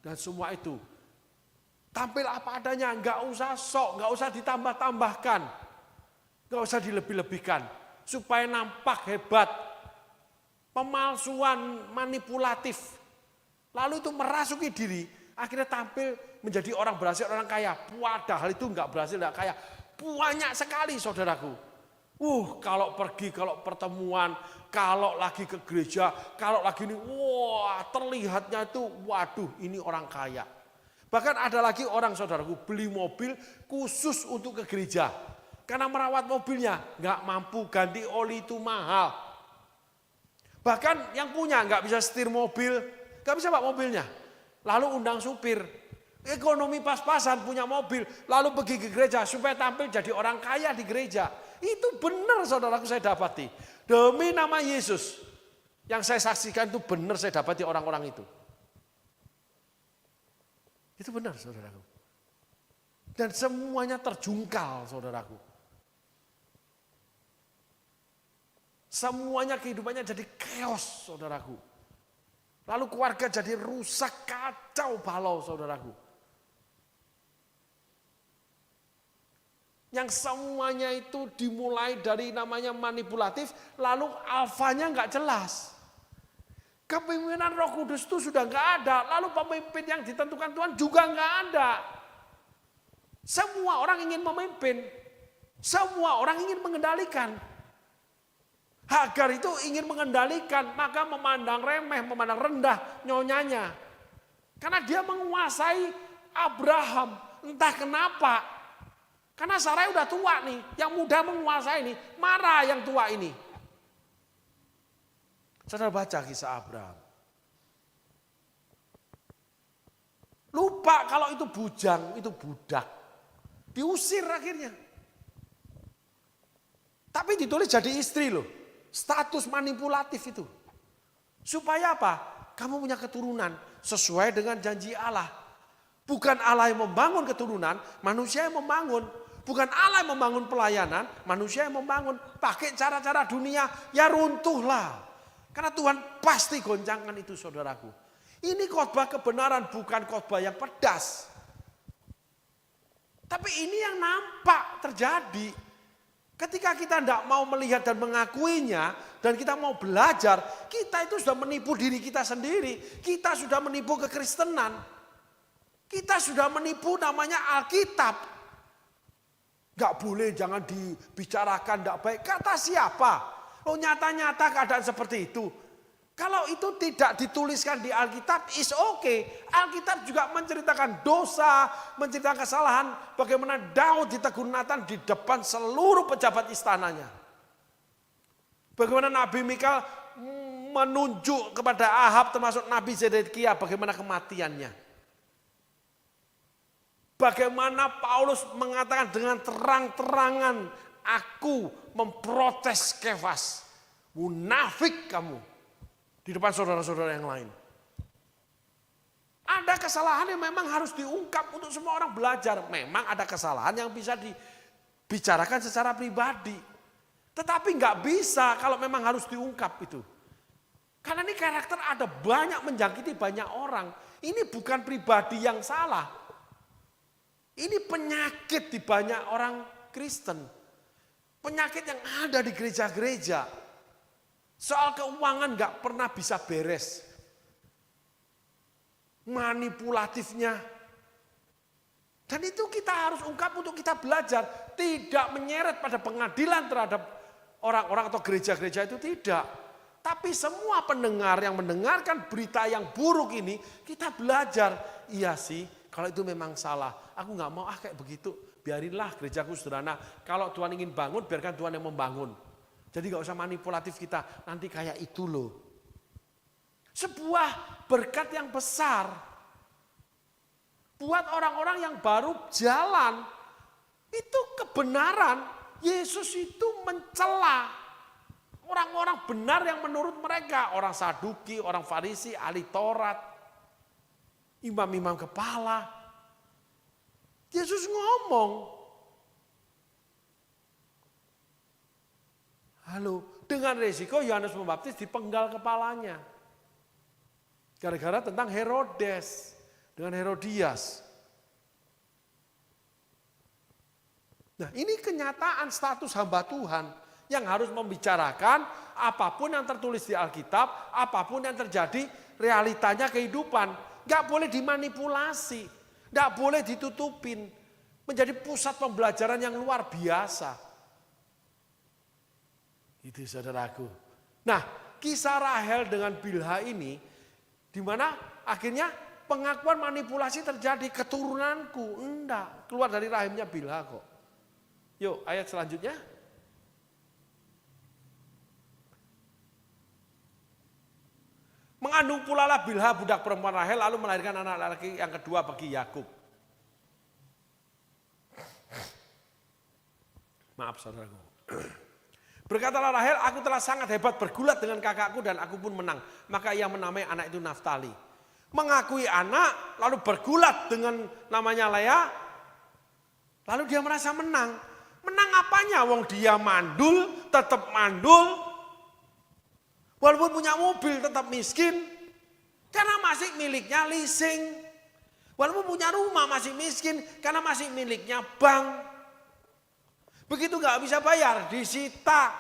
dan semua itu. Tampil apa adanya, enggak usah sok, enggak usah ditambah-tambahkan. Enggak usah dilebih-lebihkan supaya nampak hebat. Pemalsuan, manipulatif. Lalu itu merasuki diri, akhirnya tampil menjadi orang berhasil, orang kaya. Padahal itu enggak berhasil, enggak kaya. Banyak sekali saudaraku. Kalau pergi, kalau pertemuan, kalau lagi ke gereja, kalau lagi ini, terlihatnya itu, waduh ini orang kaya. Bahkan ada lagi orang saudaraku beli mobil khusus untuk ke gereja. Karena merawat mobilnya, nggak mampu ganti oli itu mahal. Bahkan yang punya nggak bisa setir mobil, Gak bisa Pak mobilnya. Lalu undang supir. Ekonomi pas-pasan punya mobil. Lalu pergi ke gereja supaya tampil jadi orang kaya di gereja. Itu benar saudaraku saya dapati. Demi nama Yesus. Yang saya saksikan itu benar saya dapati orang-orang itu. Itu benar saudaraku. Dan semuanya terjungkal saudaraku. Semuanya kehidupannya jadi chaos saudaraku. Lalu keluarga jadi rusak, kacau balau saudaraku. Yang semuanya itu dimulai dari namanya manipulatif, lalu alfanya nggak jelas. Kepemimpinan Roh Kudus itu sudah nggak ada, lalu pemimpin yang ditentukan Tuhan juga nggak ada. Semua orang ingin memimpin, semua orang ingin mengendalikan. Hagar itu ingin mengendalikan, maka memandang remeh, memandang rendah nyonyanya. Karena dia menguasai Abraham, entah kenapa. Karena Sarai udah tua nih, yang muda menguasai nih, marah yang tua ini. Saudara baca kisah Abraham. Lupa kalau itu bujang, itu budak. Diusir akhirnya. Tapi ditulis jadi istri loh. Status manipulatif itu. Supaya apa? Kamu punya keturunan sesuai dengan janji Allah. Bukan Allah yang membangun keturunan, manusia yang membangun. Bukan Allah yang membangun pelayanan, manusia yang membangun. Pakai cara-cara dunia, ya runtuhlah. Karena Tuhan pasti goncangkan itu saudaraku. Ini khotbah kebenaran, bukan khotbah yang pedas. Tapi ini yang nampak terjadi. Ketika kita tidak mau melihat dan mengakuinya, dan kita mau belajar, kita itu sudah menipu diri kita sendiri. Kita sudah menipu kekristenan. Kita sudah menipu namanya Alkitab. Gak boleh, jangan dibicarakan, tidak baik. Kata siapa? Oh nyata-nyata keadaan seperti itu. Kalau itu tidak dituliskan di Alkitab, is okay. Alkitab juga menceritakan dosa, menceritakan kesalahan. Bagaimana Daud ditegur Nathan di depan seluruh pejabat istananya. Bagaimana Nabi Mika menunjuk kepada Ahab termasuk Nabi Zedekia bagaimana kematiannya. Bagaimana Paulus mengatakan dengan terang-terangan, aku memprotes Kefas. Munafik kamu. Di depan saudara-saudara yang lain. Ada kesalahan yang memang harus diungkap untuk semua orang belajar. Memang ada kesalahan yang bisa dibicarakan secara pribadi. Tetapi nggak bisa kalau memang harus diungkap itu. Karena ini karakter ada banyak menjangkiti banyak orang. Ini bukan pribadi yang salah. Ini penyakit di banyak orang Kristen. Penyakit yang ada di gereja-gereja. Soal keuangan gak pernah bisa beres. Manipulatifnya. Dan itu kita harus ungkap untuk kita belajar. Tidak menyeret pada pengadilan terhadap orang-orang atau gereja-gereja itu tidak. Tapi semua pendengar yang mendengarkan berita yang buruk ini, kita belajar. Iya sih, kalau itu memang salah. Aku gak mau kayak begitu. Biarinlah gerejaku sederhana. Kalau Tuhan ingin bangun, biarkan Tuhan yang membangun. Jadi gak usah manipulatif kita, nanti kayak itu loh. Sebuah berkat yang besar. Buat orang-orang yang baru jalan. Itu kebenaran. Yesus itu mencela orang-orang benar yang menurut mereka. Orang Saduki, orang Farisi, ahli Taurat. Imam-imam kepala. Yesus ngomong. Halo, dengan resiko Yohanes Pembaptis dipenggal kepalanya. Gara-gara tentang Herodes dengan Herodias. Nah ini kenyataan status hamba Tuhan yang harus membicarakan apapun yang tertulis di Alkitab, apapun yang terjadi realitanya kehidupan. Gak boleh dimanipulasi, gak boleh ditutupin. Menjadi pusat pembelajaran yang luar biasa. Itu saudaraku. Nah, kisah Rahel dengan Bilha ini, di mana akhirnya pengakuan manipulasi terjadi keturunanku. Enggak, keluar dari rahimnya Bilha kok. Yuk, ayat selanjutnya. Mengandung pula lah Bilha budak perempuan Rahel lalu melahirkan anak laki yang kedua bagi Yakub. Maaf saudaraku. Berkatalah Rahel, aku telah sangat hebat bergulat dengan kakakku dan aku pun menang. Maka ia menamai anak itu Naftali. Mengakui anak lalu bergulat dengan namanya Lea. Lalu dia merasa menang. Menang apanya? Wong dia mandul, tetap mandul. Walaupun punya mobil tetap miskin. Karena masih miliknya leasing. Walaupun punya rumah masih miskin. Karena masih miliknya bank. Begitu gak bisa bayar, disita.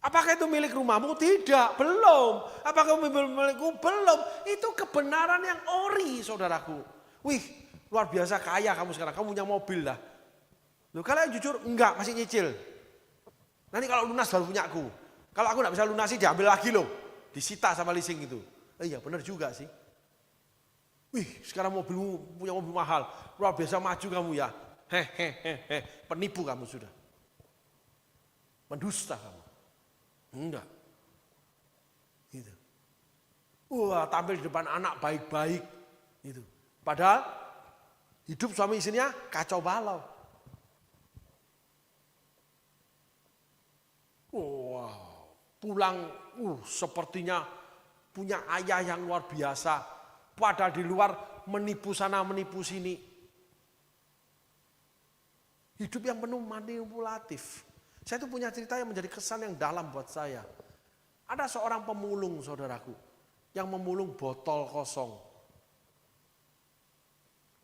Apakah itu milik rumahmu? Tidak, belum. Apakah milikku? Belum. Itu kebenaran yang ori, saudaraku. Wih, luar biasa kaya kamu sekarang. Kamu punya mobil lah. Loh, kalian jujur? Enggak, masih nyicil. Nanti kalau lunas baru punya aku. Kalau aku gak bisa lunasi, diambil lagi loh. Disita sama leasing itu. Iya, benar juga sih. Wih, sekarang mobilmu punya mobil mahal. Luar biasa maju kamu ya. Hehehe, penipu kamu sudah. Mendusta kamu. Enggak. Gitu. Wah, tampil di depan anak baik-baik. Gitu. Padahal hidup suami istrinya kacau balau. Wow, pulang sepertinya punya ayah yang luar biasa. Padahal di luar menipu sana menipu sini. Hidup yang penuh manipulatif. Saya tuh punya cerita yang menjadi kesan yang dalam buat saya. Ada seorang pemulung saudaraku. Yang memulung botol kosong.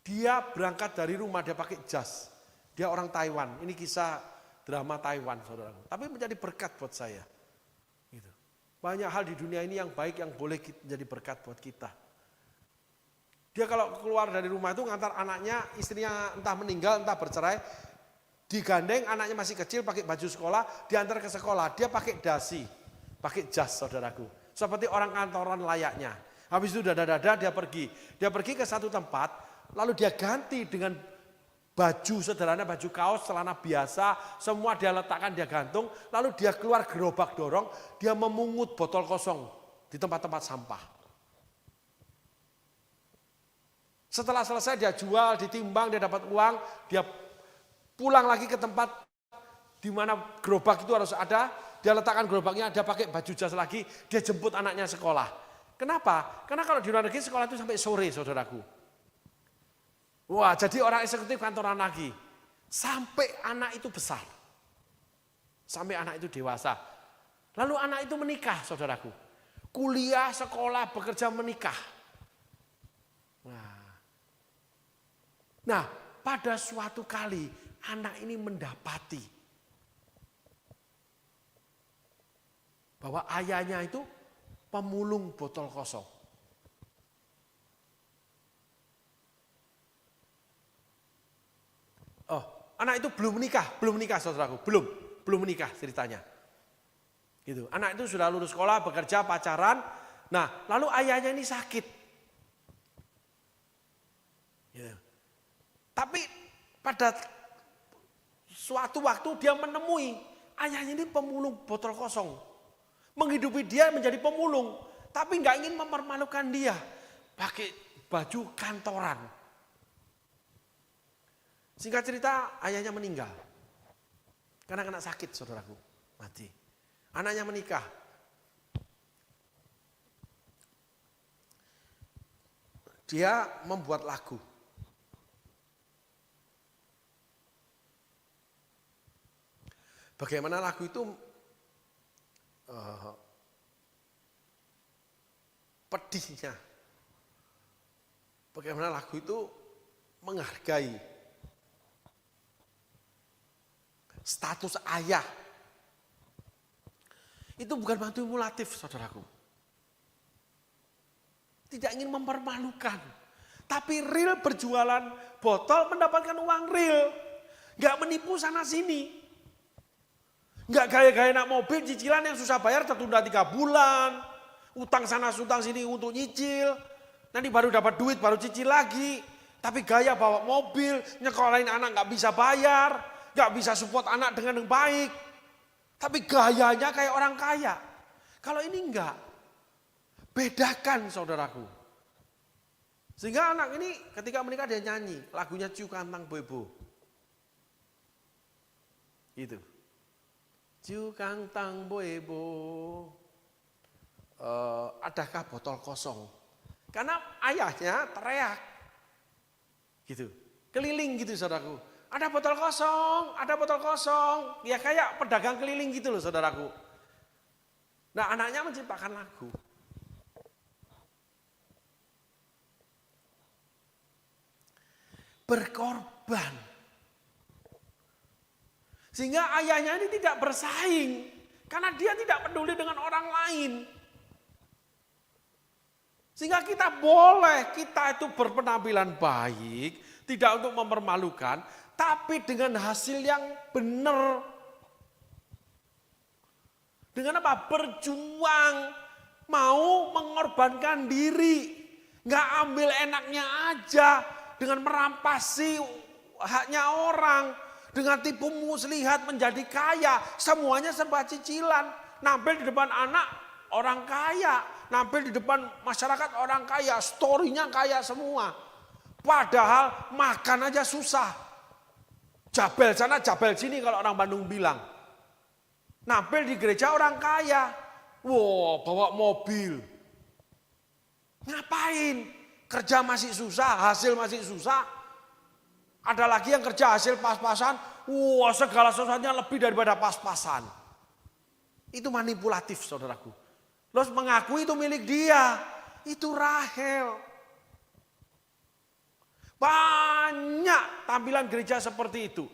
Dia berangkat dari rumah, dia pakai jas. Dia orang Taiwan. Ini kisah drama Taiwan saudaraku. Tapi menjadi berkat buat saya. Gitu. Banyak hal di dunia ini yang baik yang boleh jadi berkat buat kita. Dia kalau keluar dari rumah itu ngantar anaknya, istrinya entah meninggal, entah bercerai. Digandeng, anaknya masih kecil, pakai baju sekolah, diantar ke sekolah. Dia pakai dasi, pakai jas saudaraku. Seperti orang kantoran layaknya. Habis itu dada-dada dia pergi. Dia pergi ke satu tempat, lalu dia ganti dengan baju sederhana, baju kaos, celana biasa. Semua dia letakkan, dia gantung. Lalu dia keluar gerobak dorong, dia memungut botol kosong di tempat-tempat sampah. Setelah selesai dia jual, ditimbang, dia dapat uang, dia pulang lagi ke tempat di mana gerobak itu harus ada, dia letakkan gerobaknya, dia pakai baju jas lagi, dia jemput anaknya sekolah. Kenapa? Karena kalau di luar negeri sekolah itu sampai sore saudaraku. Wah, jadi orang eksekutif kantoran lagi. Sampai anak itu besar. Sampai anak itu dewasa. Lalu anak itu menikah saudaraku. Kuliah, sekolah, bekerja, menikah. Nah, pada suatu kali anak ini mendapati bahwa ayahnya itu pemulung botol kosong. Oh, anak itu belum menikah saudaraku, belum menikah ceritanya. Gitu. Anak itu sudah lulus sekolah, bekerja, pacaran. Nah, lalu ayahnya ini sakit. Gitu. Tapi pada suatu waktu dia menemui ayahnya ini pemulung botol kosong. Menghidupi dia menjadi pemulung. Tapi nggak ingin mempermalukan dia. Pakai baju kantoran. Singkat cerita ayahnya meninggal. Karena kena sakit saudaraku. Mati. Anaknya menikah. Dia membuat lagu. Bagaimana lagu itu pedihnya. Bagaimana lagu itu menghargai status ayah. Itu bukan manipulatif saudaraku. Tidak ingin mempermalukan. Tapi real berjualan botol mendapatkan uang real. Gak menipu sana sini. Enggak gaya-gaya nak mobil cicilan yang susah bayar tertunda 3 bulan. Utang sana utang sini untuk nyicil. Nanti baru dapat duit baru cicil lagi. Tapi gaya bawa mobil, nyekolahin anak gak bisa bayar. Gak bisa support anak dengan yang baik. Tapi gayanya kayak orang kaya. Kalau ini enggak. Bedakan saudaraku. Sehingga anak ini ketika menikah dia nyanyi. Lagunya Ciu Kantang Boebo. Gitu. Ciu Kantang Boebo. Adakah botol kosong? Karena ayahnya teriak. Gitu. Keliling gitu saudaraku. Ada botol kosong, ada botol kosong. Ya kayak pedagang keliling gitu loh saudaraku. Nah anaknya menciptakan lagu. Berkorban. Sehingga ayahnya ini tidak bersaing. Karena dia tidak peduli dengan orang lain. Sehingga kita itu berpenampilan baik. Tidak untuk mempermalukan. Tapi dengan hasil yang benar. Dengan apa? Berjuang. Mau mengorbankan diri. Nggak ambil enaknya aja. Dengan merampasi haknya orang. Dengan tipu muslihat menjadi kaya. Semuanya serba cicilan. Nampil di depan anak orang kaya. Nampil di depan masyarakat orang kaya. Story-nya kaya semua. Padahal makan aja susah. Jabel sana, jabel sini kalau orang Bandung bilang. Nampil di gereja orang kaya. Wow, bawa mobil. Ngapain? Kerja masih susah, hasil masih susah. Ada lagi yang kerja hasil pas-pasan. Wah, segala sesuatunya lebih daripada pas-pasan. Itu manipulatif saudaraku. Terus mengakui itu milik dia. Itu Rahel. Banyak tampilan gereja seperti itu.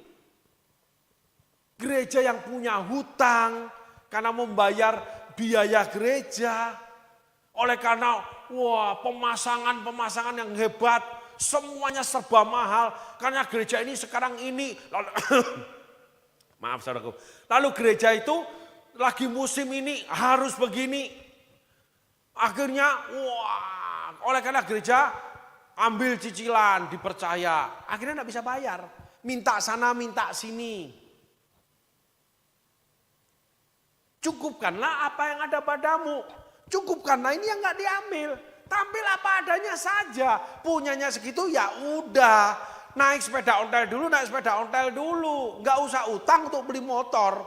Gereja yang punya hutang karena membayar biaya gereja. Oleh karena pemasangan yang hebat, semuanya serba mahal. Karena gereja ini sekarang ini, maaf saudaraku. Lalu gereja itu lagi musim ini harus begini. Akhirnya oleh karena gereja ambil cicilan, dipercaya. Akhirnya tidak bisa bayar. Minta sana, minta sini. Cukupkanlah apa yang ada padamu. Cukupkanlah ini yang nggak diambil. Tampil apa adanya saja. Punyanya segitu ya udah. Naik sepeda ontel dulu, naik sepeda ontel dulu. Nggak usah utang untuk beli motor.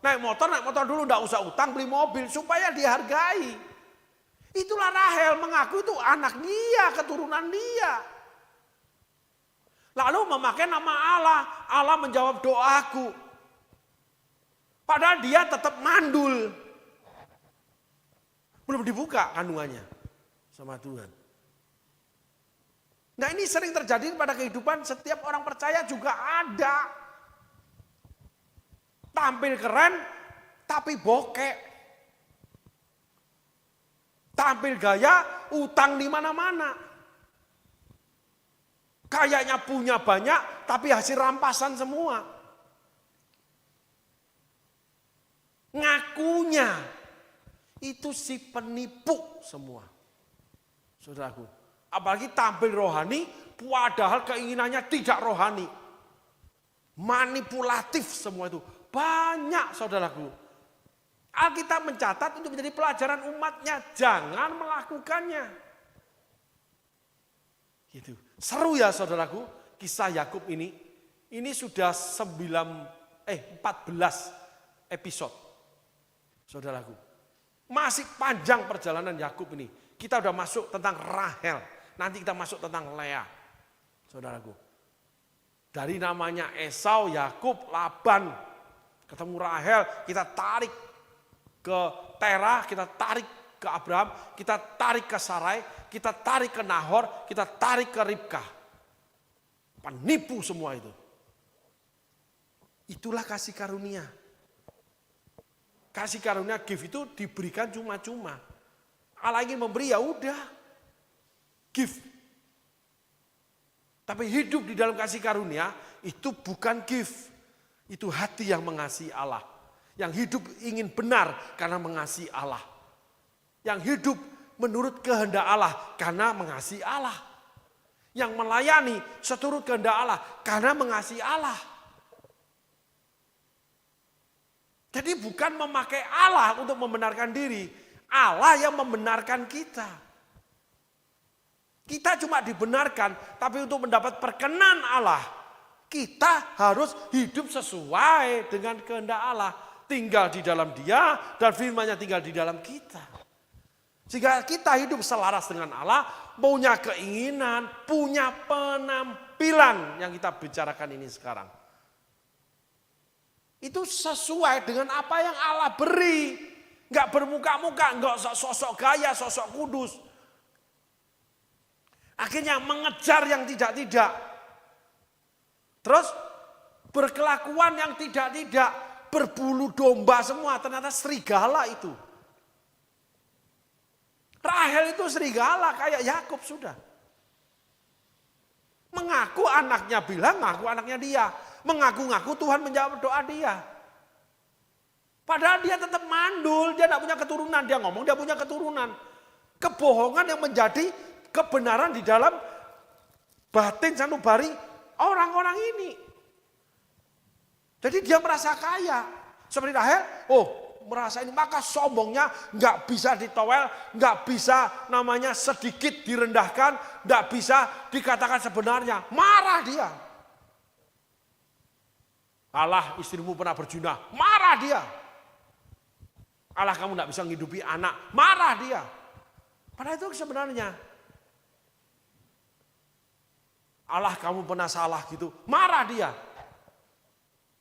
Naik motor dulu. Nggak usah utang beli mobil supaya dihargai. Itulah Rahel mengaku itu anak dia, keturunan dia. Lalu memakai nama Allah. Allah menjawab doaku. Padahal dia tetap mandul. Belum dibuka kandungannya sama Tuhan. Nah ini sering terjadi pada kehidupan setiap orang percaya juga ada. Tampil keren tapi bokek. Tampil gaya, utang di mana-mana. Kayaknya punya banyak, tapi hasil rampasan semua. Ngakunya, itu si penipu semua. Saudaraku, apalagi tampil rohani, padahal keinginannya tidak rohani. Manipulatif semua itu. Banyak saudaraku. Alkitab mencatat untuk menjadi pelajaran umatnya. Jangan melakukannya. Gitu. Seru ya saudaraku. Kisah Yakub ini. Ini sudah 14 episode. Saudaraku. Masih panjang perjalanan Yakub ini. Kita udah masuk tentang Rahel. Nanti kita masuk tentang Lea. Saudaraku. Dari namanya Esau, Yakub, Laban. Ketemu Rahel. Kita tarik ke Terah, kita tarik ke Abraham, kita tarik ke Sarai, kita tarik ke Nahor, kita tarik ke Ribkah. Penipu semua itu. Itulah kasih karunia. Kasih karunia gift itu diberikan cuma-cuma. Allah ingin memberi ya udah. Gift. Tapi hidup di dalam kasih karunia itu bukan gift. Itu hati yang mengasihi Allah. Yang hidup ingin benar karena mengasihi Allah. Yang hidup menurut kehendak Allah karena mengasihi Allah. Yang melayani seturut kehendak Allah karena mengasihi Allah. Jadi bukan memakai Allah untuk membenarkan diri, Allah yang membenarkan kita. Kita cuma dibenarkan, tapi untuk mendapat perkenan Allah, kita harus hidup sesuai dengan kehendak Allah. Tinggal di dalam Dia dan firman-Nya tinggal di dalam kita. Sehingga kita hidup selaras dengan Allah, punya keinginan, punya penampilan yang kita bicarakan ini sekarang. Itu sesuai dengan apa yang Allah beri. Enggak bermuka-muka, enggak sosok gaya, sosok kudus. Akhirnya mengejar yang tidak-tidak. Terus berkelakuan yang tidak-tidak. Berbulu domba semua, ternyata serigala itu. Rahel itu serigala kayak Yakub sudah. Mengaku anaknya bilang, mengaku anaknya dia. Mengaku-ngaku Tuhan menjawab doa dia. Padahal dia tetap mandul, dia tidak punya keturunan. Dia ngomong dia punya keturunan. Kebohongan yang menjadi kebenaran di dalam batin sanubari orang-orang ini. Jadi dia merasa kaya. Seperti Rahel, merasa ini, maka sombongnya nggak bisa ditowel, nggak bisa namanya sedikit direndahkan, nggak bisa dikatakan sebenarnya. Marah dia. Allah, istrimu pernah berzina, marah dia. Allah, kamu nggak bisa menghidupi anak, marah dia. Padahal itu sebenarnya Allah, kamu pernah salah gitu, marah dia.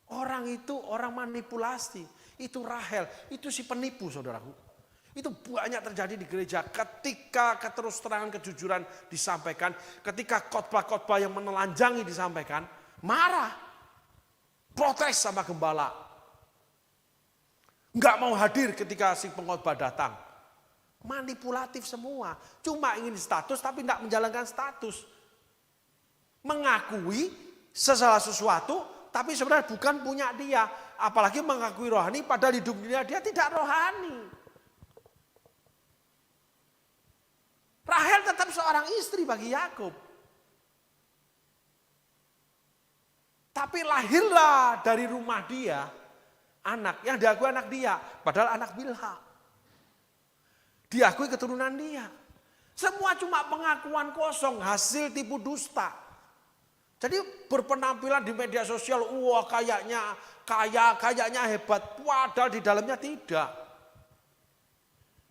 Orang itu orang manipulasi. Itu Rahel, itu si penipu saudaraku. Itu banyak terjadi di gereja ketika keterus terangan kejujuran disampaikan. Ketika khotbah-khotbah yang menelanjangi disampaikan, marah. Protes sama gembala. Enggak mau hadir ketika si pengkhotbah datang. Manipulatif semua. Cuma ingin status tapi tidak menjalankan status. Mengakui segala sesuatu tapi sebenarnya bukan punya dia. Apalagi mengakui rohani padahal hidup dia tidak rohani. Rahel tetap seorang istri bagi Yakub. Tapi lahirlah dari rumah dia anak yang diakui anak dia. Padahal anak Bilha. Diakui keturunan dia. Semua cuma pengakuan kosong hasil tipu dusta. Jadi berpenampilan di media sosial, wah kayaknya kaya, kayaknya hebat. Padahal di dalamnya tidak.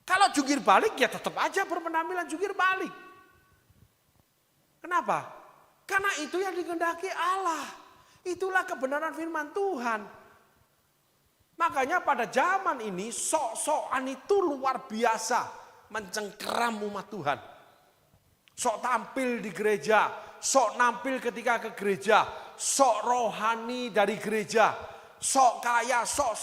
Kalau jungkir balik ya tetap aja berpenampilan jungkir balik. Kenapa? Karena itu yang dikehendaki Allah. Itulah kebenaran firman Tuhan. Makanya pada zaman ini sok-sokan itu luar biasa mencengkeram umat Tuhan. Sok tampil di gereja, sok nampil ketika ke gereja, sok rohani dari gereja, sok kaya, sok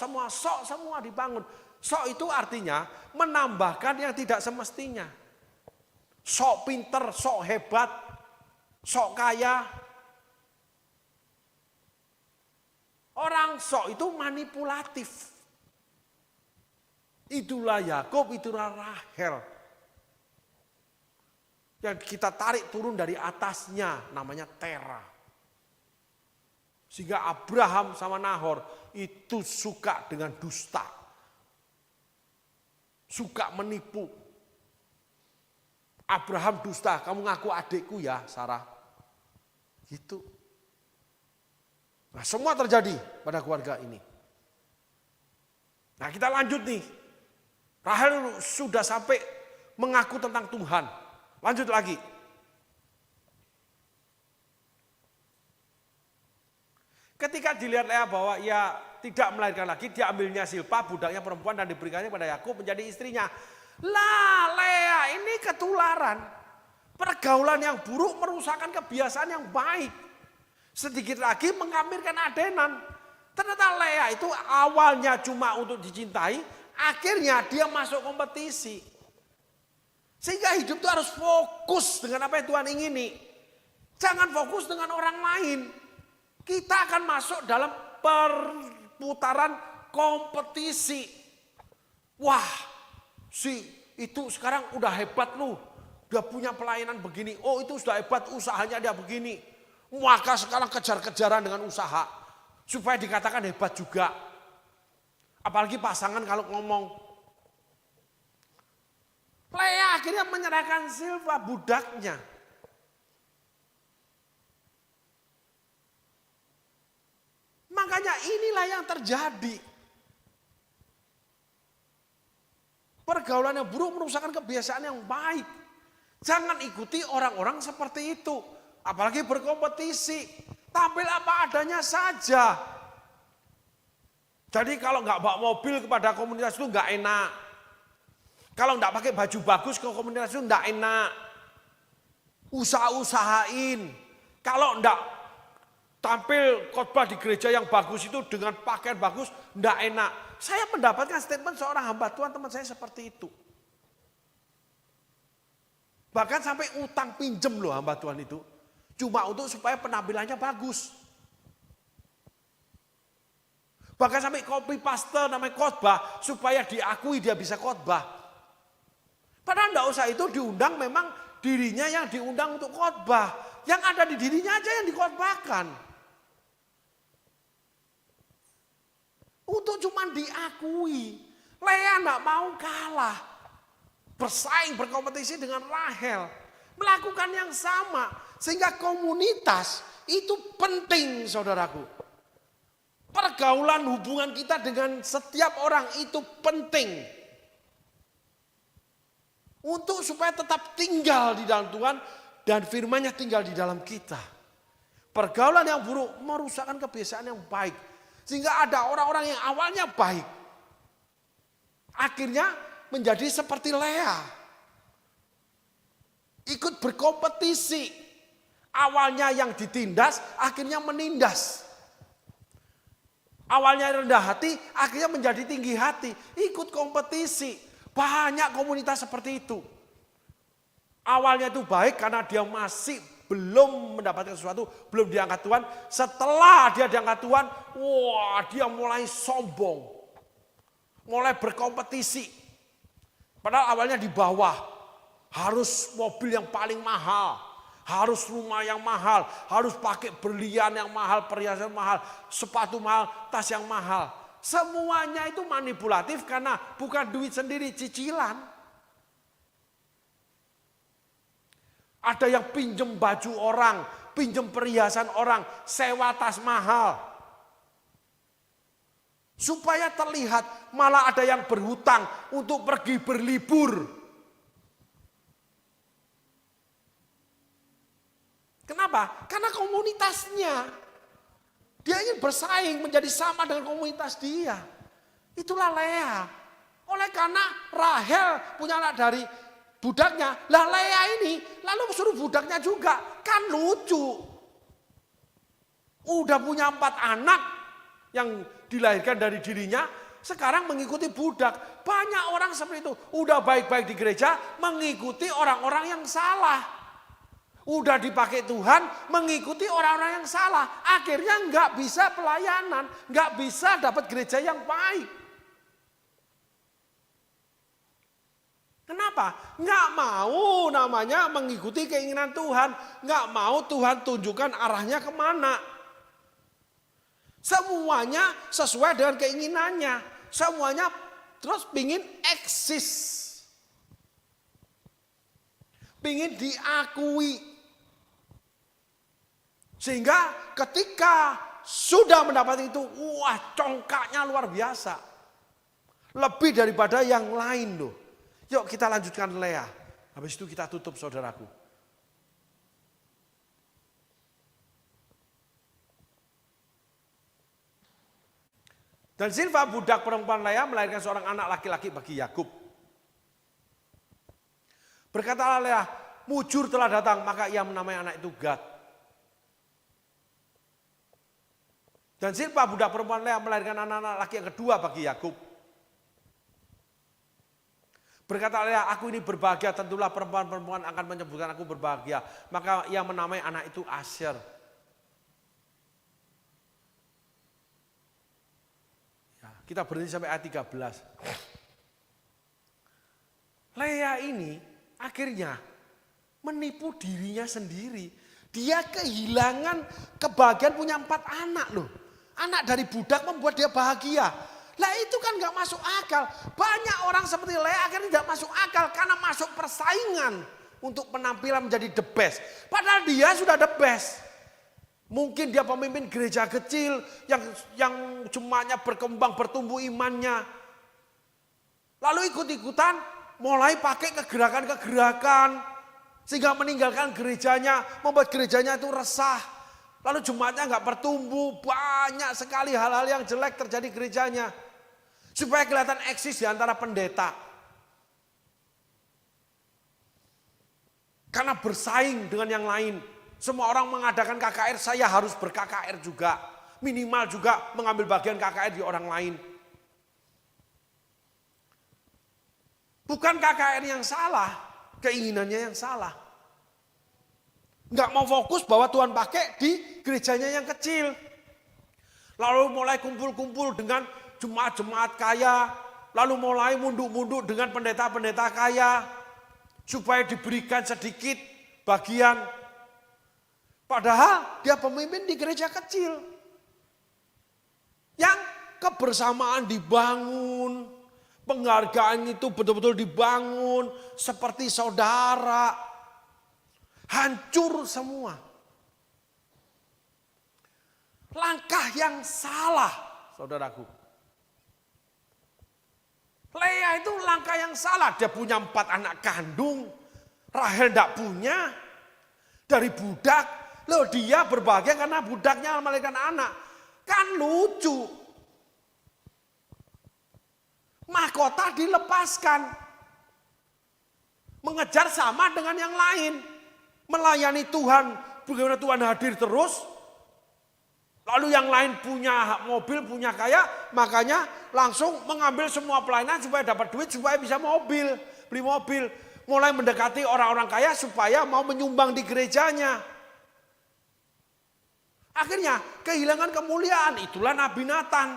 semua dibangun. Sok itu artinya menambahkan yang tidak semestinya. Sok pinter, sok hebat, sok kaya. Orang sok itu manipulatif. Itulah Yakub, itulah Rahel. Yang kita tarik turun dari atasnya namanya Tera. Sehingga Abraham sama Nahor itu suka dengan dusta. Suka menipu. Abraham dusta, kamu ngaku adikku ya Sarah. Gitu. Nah, semua terjadi pada keluarga ini. Nah, kita lanjut nih. Rahel sudah sampai mengaku tentang Tuhan. Lanjut lagi. Ketika dilihat Lea bahwa ia tidak melahirkan lagi, dia ambilnya Silpa, budaknya perempuan, dan diberikannya pada Yakub menjadi istrinya. Lah, Lea ini ketularan. Pergaulan yang buruk merusakkan kebiasaan yang baik. Sedikit lagi mengamirkan adenan. Ternyata Lea itu awalnya cuma untuk dicintai, akhirnya dia masuk kompetisi. Sehingga hidup itu harus fokus dengan apa yang Tuhan ingini. Jangan fokus dengan orang lain. Kita akan masuk dalam perputaran kompetisi. Wah, si itu sekarang udah hebat lu. Dia punya pelayanan begini. Oh, itu sudah hebat, usahanya dia begini. Maka sekarang kejar-kejaran dengan usaha. Supaya dikatakan hebat juga. Apalagi pasangan kalau ngomong. Lea akhirnya menyerahkan Silpa budaknya. Makanya inilah yang terjadi. Pergaulan yang buruk merusakkan kebiasaan yang baik. Jangan ikuti orang-orang seperti itu. Apalagi berkompetisi. Tampil apa adanya saja. Jadi kalau nggak bawa mobil kepada komunitas itu nggak enak. Kalau nggak pakai baju bagus ke komunitas itu nggak enak. Usaha-usahain. Kalau nggak tampil khotbah di gereja yang bagus itu dengan pakaian bagus, nggak enak. Saya mendapatkan statement seorang hamba Tuhan teman saya seperti itu. Bahkan sampai utang pinjem loh hamba Tuhan itu. Cuma untuk supaya penampilannya bagus. Bahkan sampai copy paste namanya khotbah supaya diakui dia bisa khotbah. Padahal enggak usah itu diundang, memang dirinya yang diundang untuk khotbah. Yang ada di dirinya aja yang dikhotbahkan. Untuk cuma diakui. Lea enggak mau kalah. Bersaing, berkompetisi dengan Rahel. Melakukan yang sama. Sehingga komunitas itu penting saudaraku. Pergaulan hubungan kita dengan setiap orang itu penting. Untuk supaya tetap tinggal di dalam Tuhan dan firman-Nya tinggal di dalam kita. Pergaulan yang buruk merusakkan kebiasaan yang baik. Sehingga ada orang-orang yang awalnya baik. Akhirnya menjadi seperti Lea. Ikut berkompetisi. Awalnya yang ditindas, akhirnya menindas. Awalnya rendah hati, akhirnya menjadi tinggi hati. Ikut kompetisi. Banyak komunitas seperti itu. Awalnya itu baik karena dia masih belum mendapatkan sesuatu, belum diangkat Tuhan. Setelah dia diangkat Tuhan, wah dia mulai sombong. Mulai berkompetisi. Padahal awalnya di bawah. Harus mobil yang paling mahal. Harus rumah yang mahal. Harus pakai berlian yang mahal, perhiasan mahal, sepatu mahal, tas yang mahal. Semuanya itu manipulatif karena bukan duit sendiri, cicilan. Ada yang pinjem baju orang, pinjem perhiasan orang, sewa tas mahal. Supaya terlihat malah ada yang berhutang untuk pergi berlibur. Kenapa? Karena komunitasnya. Dia ingin bersaing menjadi sama dengan komunitas dia. Itulah Lea. Oleh karena Rahel punya anak dari budaknya. Lah Lea ini lalu suruh budaknya juga. Kan lucu. Udah punya 4 anak yang dilahirkan dari dirinya. Sekarang mengikuti budak. Banyak orang seperti itu. Udah baik-baik di gereja mengikuti orang-orang yang salah. Udah dipakai Tuhan mengikuti orang-orang yang salah. Akhirnya nggak bisa pelayanan. Nggak bisa dapat gereja yang baik. Kenapa? Nggak mau namanya mengikuti keinginan Tuhan. Nggak mau Tuhan tunjukkan arahnya kemana. Semuanya sesuai dengan keinginannya. Semuanya terus pingin eksis. Pingin diakui. Sehingga ketika sudah mendapat itu, wah congkaknya luar biasa. Lebih daripada yang lain loh. Yuk kita lanjutkan Lea. Habis itu kita tutup saudaraku. Dan Silpa budak perempuan Lea melahirkan seorang anak laki-laki bagi Yakub. Berkatalah Lea, mujur telah datang, maka ia menamai anak itu Gad. Dan Silpa budak perempuan Lea melahirkan anak-anak laki yang kedua bagi Yakub. Berkata Lea, aku ini berbahagia, tentulah perempuan-perempuan akan menyebutkan aku berbahagia. Maka ia menamai anak itu Asher. Ya, kita berhenti sampai ayat 13. Lea ini akhirnya menipu dirinya sendiri. Dia kehilangan kebahagiaan punya 4 anak loh. Anak dari budak membuat dia bahagia. Lah itu kan gak masuk akal. Banyak orang seperti Lea akhirnya tidak masuk akal karena masuk persaingan untuk penampilan menjadi the best. Padahal dia sudah the best. Mungkin dia pemimpin gereja kecil yang jemaatnya berkembang, bertumbuh imannya. Lalu ikut-ikutan mulai pakai kegerakan-kegerakan. Sehingga meninggalkan gerejanya, membuat gerejanya itu resah. Lalu jemaatnya nggak bertumbuh, banyak sekali hal-hal yang jelek terjadi gerejanya. Supaya kelihatan eksis di antara pendeta. Karena bersaing dengan yang lain. Semua orang mengadakan KKR, saya harus ber-KKR juga. Minimal juga mengambil bagian KKR di orang lain. Bukan KKR yang salah, keinginannya yang salah. Nggak mau fokus bahwa Tuhan pakai di gerejanya yang kecil. Lalu mulai kumpul-kumpul dengan jemaat-jemaat kaya. Lalu mulai munduk-munduk dengan pendeta-pendeta kaya. Supaya diberikan sedikit bagian. Padahal dia pemimpin di gereja kecil. Yang kebersamaan dibangun. Penghargaan itu betul-betul dibangun. Seperti saudara. Hancur semua. Langkah yang salah, saudaraku. Lea itu langkah yang salah. Dia punya 4 anak kandung. Rahel tidak punya. Dari budak. Loh dia berbahagia karena budaknya melahirkan anak. Kan lucu. Mahkota dilepaskan. Mengejar sama dengan yang lain. Melayani Tuhan, bagaimana Tuhan hadir terus. Lalu yang lain punya mobil, punya kaya, makanya langsung mengambil semua pelayanan supaya dapat duit, supaya bisa beli mobil. Mulai mendekati orang-orang kaya supaya mau menyumbang di gerejanya. Akhirnya kehilangan kemuliaan, itulah Nabi Nathan.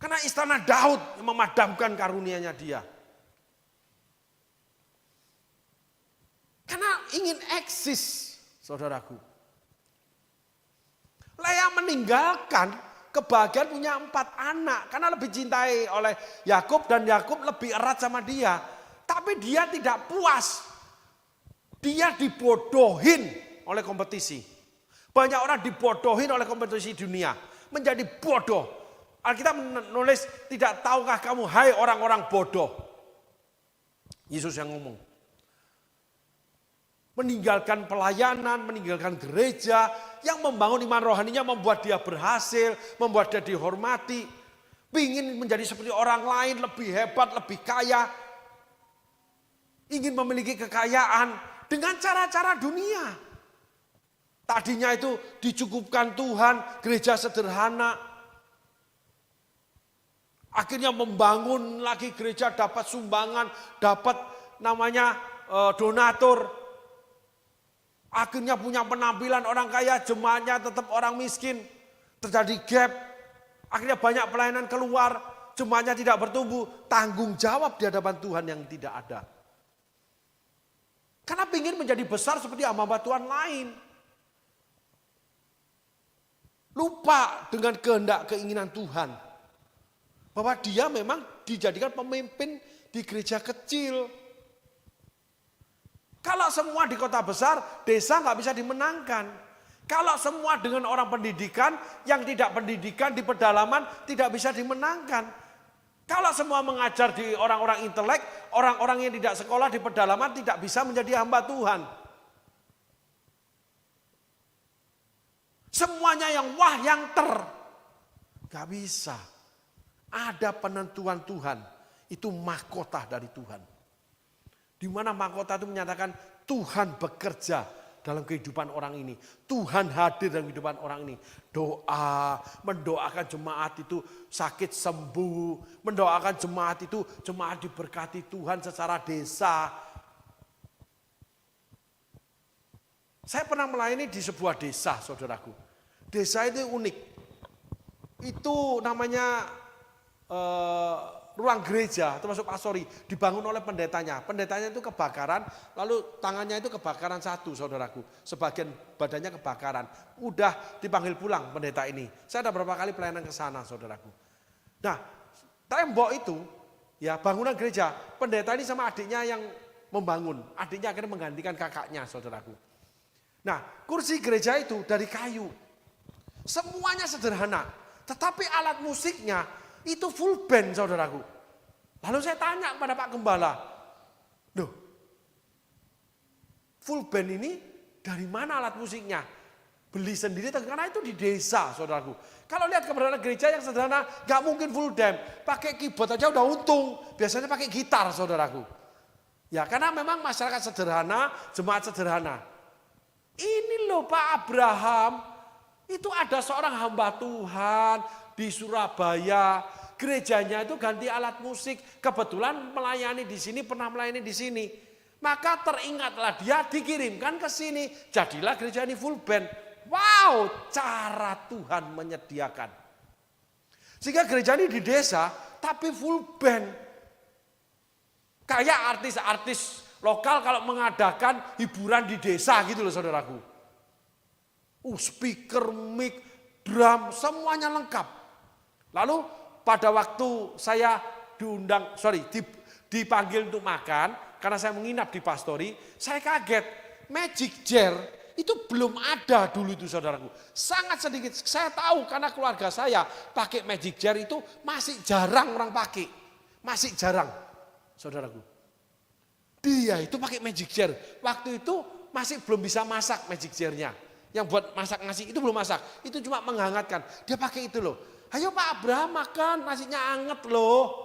Karena istana Daud yang memadamkan karunia-Nya dia. Karena ingin eksis, saudaraku. Lea meninggalkan kebahagiaan punya 4 anak. Karena lebih cintai oleh Yakub dan Yakub lebih erat sama dia. Tapi dia tidak puas. Dia dibodohin oleh kompetisi. Banyak orang dibodohin oleh kompetisi dunia. Menjadi bodoh. Alkitab menulis, tidak tahukah kamu hai orang-orang bodoh. Yesus yang ngomong. Meninggalkan pelayanan, meninggalkan gereja, yang membangun iman rohaninya membuat dia berhasil, membuat dia dihormati. Ingin menjadi seperti orang lain, lebih hebat, lebih kaya. Ingin memiliki kekayaan dengan cara-cara dunia. Tadinya itu dicukupkan Tuhan, gereja sederhana. Akhirnya membangun lagi gereja, dapat sumbangan, dapat namanya donatur. Akhirnya punya penampilan orang kaya, jemaatnya tetap orang miskin. Terjadi gap. Akhirnya banyak pelayanan keluar, jemaatnya tidak bertumbuh. Tanggung jawab di hadapan Tuhan yang tidak ada. Karena ingin menjadi besar seperti hamba Tuhan lain. Lupa dengan kehendak keinginan Tuhan. Bahwa dia memang dijadikan pemimpin di gereja kecil. Kalau semua di kota besar, desa nggak bisa dimenangkan. Kalau semua dengan orang pendidikan, yang tidak pendidikan di pedalaman tidak bisa dimenangkan. Kalau semua mengajar di orang-orang intelek, orang-orang yang tidak sekolah di pedalaman tidak bisa menjadi hamba Tuhan. Semuanya yang wah, yang gak bisa. Ada penentuan Tuhan, itu mahkota dari Tuhan. Di mana mahkota itu menyatakan Tuhan bekerja dalam kehidupan orang ini. Tuhan hadir dalam kehidupan orang ini. Doa, mendoakan jemaat itu sakit sembuh. Mendoakan jemaat itu, jemaat diberkati Tuhan secara desa. Saya pernah melayani di sebuah desa, saudaraku. Desa itu unik. Itu namanya ruang gereja, termasuk pastori, dibangun oleh pendetanya. Pendetanya itu kebakaran, lalu tangannya itu kebakaran satu, saudaraku. Sebagian badannya kebakaran. Udah dipanggil pulang pendeta ini. Saya ada berapa kali pelayanan ke sana, saudaraku. Nah, tembok itu, ya bangunan gereja, pendeta ini sama adiknya yang membangun. Adiknya akhirnya menggantikan kakaknya, saudaraku. Nah, kursi gereja itu dari kayu. Semuanya sederhana. Tetapi alat musiknya itu full band, saudaraku. Lalu saya tanya kepada Pak Gembala, loh, full band ini dari mana alat musiknya? Beli sendiri, karena itu di desa, saudaraku. Kalau lihat keberadaan gereja yang sederhana, gak mungkin full band. Pakai keyboard aja udah untung. Biasanya pakai gitar, saudaraku. Ya, karena memang masyarakat sederhana, jemaat sederhana. Ini loh Pak Abraham, itu ada seorang hamba Tuhan di Surabaya, gerejanya itu ganti alat musik, kebetulan melayani di sini, pernah melayani di sini. Maka teringatlah dia, dikirimkan ke sini, jadilah gereja ini full band. Wow, cara Tuhan menyediakan. Sehingga gereja ini di desa, tapi full band. Kayak artis-artis lokal kalau mengadakan hiburan di desa gitu loh, saudaraku. Speaker, mic, drum, semuanya lengkap. Lalu pada waktu saya dipanggil untuk makan, karena saya menginap di pastori, saya kaget. Magic jar itu belum ada dulu itu, saudaraku. Sangat sedikit. Saya tahu karena keluarga saya pakai magic jar itu masih jarang orang pakai. Masih jarang, saudaraku. Dia itu pakai magic jar. Waktu itu masih belum bisa masak magic jar-nya. Yang buat masak nasi itu belum masak. Itu cuma menghangatkan. Dia pakai itu loh. Ayo Pak Abraham makan, nasinya anget loh.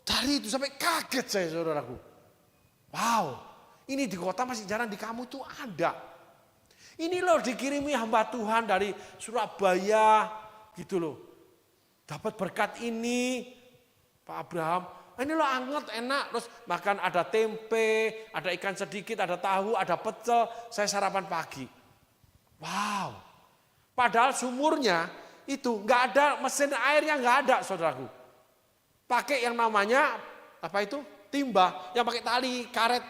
Dari itu sampai kaget saya, saudaraku. Wow, ini di kota masih jarang, di kamu tuh ada. Ini loh dikirimi hamba Tuhan dari Surabaya gitu loh. Dapat berkat ini Pak Abraham. Ini loh anget, enak. Terus makan ada tempe, ada ikan sedikit, ada tahu, ada pecel. Saya sarapan pagi. Wow. Padahal sumurnya itu nggak ada, mesin airnya nggak ada, saudaraku. Pakai yang namanya apa itu? Timba, yang pakai tali, karet,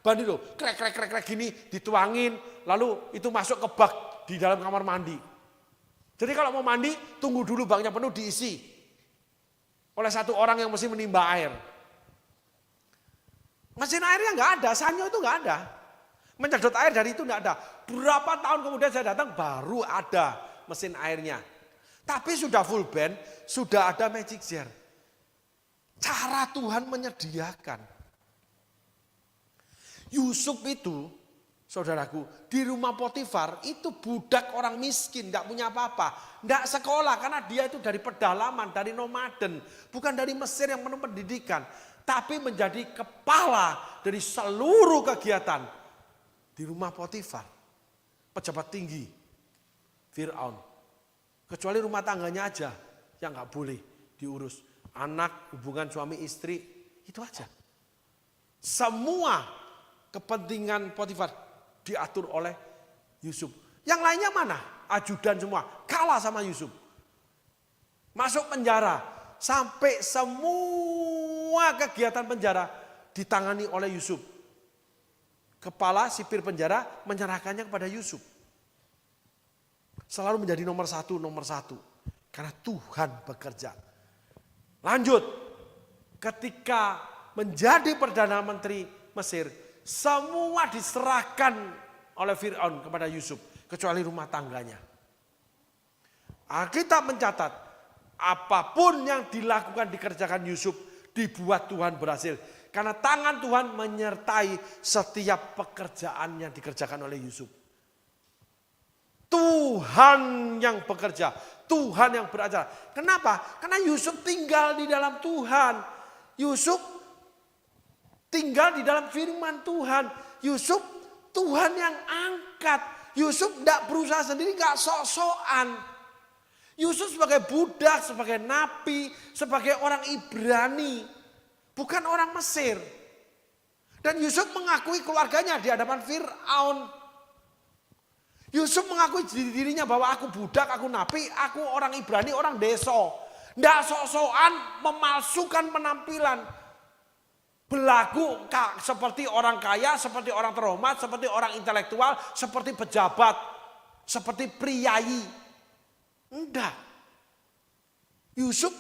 bandi loh. Krek gini, dituangin. Lalu itu masuk ke bak di dalam kamar mandi. Jadi kalau mau mandi, tunggu dulu baknya penuh diisi oleh satu orang yang mesti menimba air. Mesin airnya nggak ada, sanyo itu nggak ada. Menyedot air dari itu nggak ada. Berapa tahun kemudian saya datang baru ada mesin airnya. Tapi sudah full band, sudah ada magic jar. Cara Tuhan menyediakan. Yusuf itu, saudaraku, di rumah Potifar itu budak orang miskin, nggak punya apa-apa, nggak sekolah karena dia itu dari pedalaman, dari nomaden, bukan dari Mesir yang penuh pendidikan, tapi menjadi kepala dari seluruh kegiatan di rumah Potifar, pejabat tinggi, Fir'aun. Kecuali rumah tangganya aja yang nggak boleh diurus, anak, hubungan suami istri, itu aja. Semua kepentingan Potifar diatur oleh Yusuf. Yang lainnya mana? Ajudan semua. Kalah sama Yusuf. Masuk penjara. Sampai semua kegiatan penjara ditangani oleh Yusuf. Kepala sipir penjara menyerahkannya kepada Yusuf. Selalu menjadi nomor satu. Karena Tuhan bekerja. Lanjut. Ketika menjadi Perdana Menteri Mesir, semua diserahkan oleh Fir'aun kepada Yusuf, kecuali rumah tangganya. Alkitab mencatat, apapun yang dilakukan dikerjakan Yusuf, dibuat Tuhan berhasil. Karena tangan Tuhan menyertai setiap pekerjaan yang dikerjakan oleh Yusuf. Tuhan yang bekerja, Tuhan yang beracara. Kenapa? Karena Yusuf tinggal di dalam Tuhan. Yusuf tinggal di dalam firman Tuhan. Yusuf Tuhan yang angkat. Yusuf tidak berusaha sendiri, gak sok-sokan. Yusuf sebagai budak, sebagai nabi, sebagai orang Ibrani. Bukan orang Mesir. Dan Yusuf mengakui keluarganya di hadapan Fir'aun. Yusuf mengakui dirinya bahwa aku budak, aku nabi, aku orang Ibrani, orang desa. Tidak sok-sokan memalsukan penampilan. Berlaku seperti orang kaya, seperti orang terhormat, seperti orang intelektual, seperti pejabat, seperti priayi. Enggak. Yusuf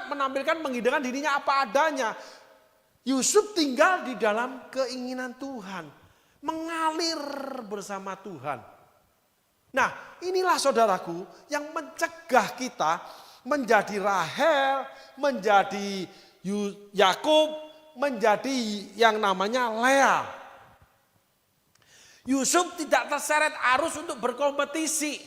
menampilkan menghidangkan dirinya apa adanya. Yusuf tinggal di dalam keinginan Tuhan. Mengalir bersama Tuhan. Nah, inilah saudaraku yang mencegah kita menjadi Rahel, menjadi Yakub, menjadi yang namanya Lea. Yusuf tidak terseret arus untuk berkompetisi.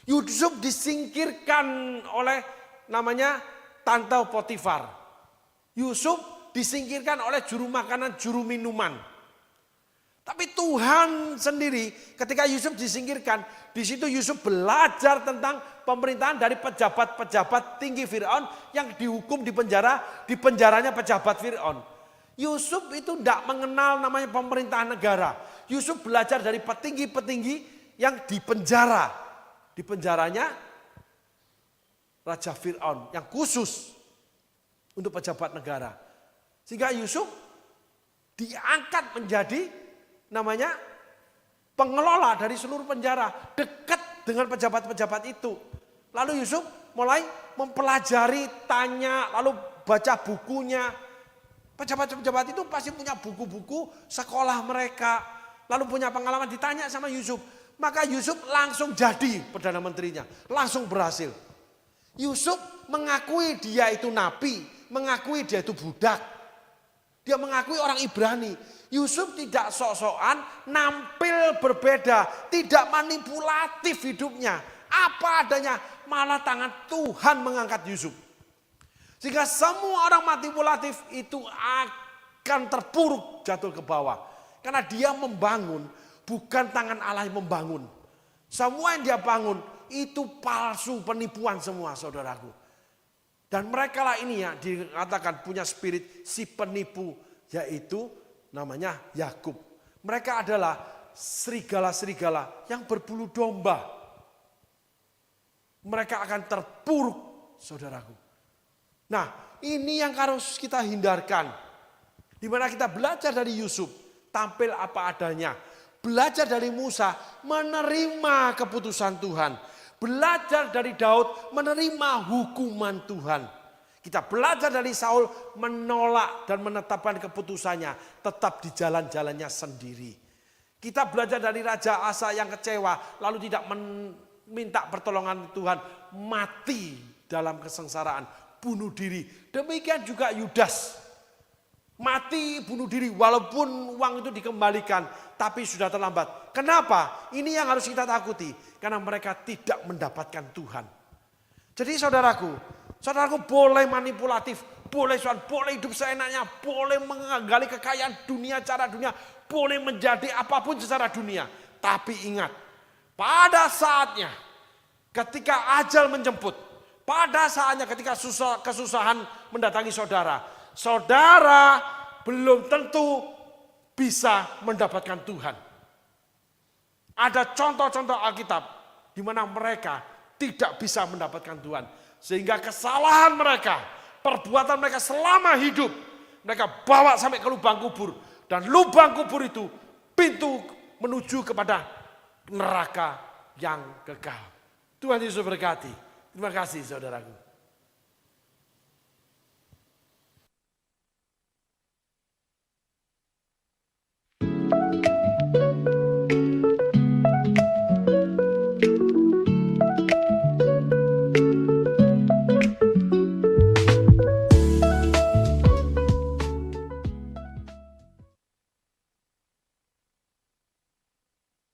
Yusuf disingkirkan oleh namanya Tante Potifar. Yusuf disingkirkan oleh juru makanan, juru minuman. Tapi Tuhan sendiri ketika Yusuf disingkirkan, di situ Yusuf belajar tentang pemerintahan dari pejabat-pejabat tinggi Firaun yang dihukum di penjaranya pejabat Firaun. Yusuf itu tidak mengenal namanya pemerintahan negara. Yusuf belajar dari petinggi-petinggi yang dipenjara. Di penjaranya Raja Firaun yang khusus untuk pejabat negara. Sehingga Yusuf diangkat menjadi namanya pengelola dari seluruh penjara, dekat dengan pejabat-pejabat itu. Lalu Yusuf mulai mempelajari, tanya, lalu baca bukunya. Pejabat-pejabat itu pasti punya buku-buku sekolah mereka. Lalu punya pengalaman, ditanya sama Yusuf. Maka Yusuf langsung jadi Perdana Menterinya, langsung berhasil. Yusuf mengakui dia itu nabi, mengakui dia itu budak. Dia mengakui orang Ibrani. Yusuf tidak sok-sokan, nampil berbeda, tidak manipulatif hidupnya. Apa adanya, malah tangan Tuhan mengangkat Yusuf. Sehingga semua orang manipulatif itu akan terpuruk jatuh ke bawah. Karena dia membangun, bukan tangan Allah yang membangun. Semua yang dia bangun itu palsu, penipuan semua saudaraku. Dan mereka lah ini ya dikatakan punya spirit si penipu, yaitu namanya Yakub. Mereka adalah serigala-serigala yang berbulu domba. Mereka akan terpuruk saudaraku. Nah, ini yang harus kita hindarkan. Di mana kita belajar dari Yusuf, tampil apa adanya. Belajar dari Musa, menerima keputusan Tuhan. Belajar dari Daud, menerima hukuman Tuhan. Kita belajar dari Saul, menolak dan menetapkan keputusannya. Tetap di jalan-jalannya sendiri. Kita belajar dari Raja Asa yang kecewa, lalu tidak minta pertolongan Tuhan. Mati dalam kesengsaraan, bunuh diri. Demikian juga Yudas. Mati bunuh diri walaupun uang itu dikembalikan. Tapi sudah terlambat. Kenapa? Ini yang harus kita takuti. Karena mereka tidak mendapatkan Tuhan. Jadi saudaraku boleh manipulatif. Boleh hidup seenaknya. Boleh menggali kekayaan dunia, cara dunia. Boleh menjadi apapun secara dunia. Tapi ingat, pada saatnya ketika ajal menjemput. Pada saatnya ketika kesusahan mendatangi saudara. Saudara belum tentu bisa mendapatkan Tuhan. Ada contoh-contoh Alkitab di mana mereka tidak bisa mendapatkan Tuhan. Sehingga kesalahan mereka, perbuatan mereka selama hidup, mereka bawa sampai ke lubang kubur. Dan lubang kubur itu pintu menuju kepada neraka yang kekal. Tuhan Yesus berkati. Terima kasih saudaraku.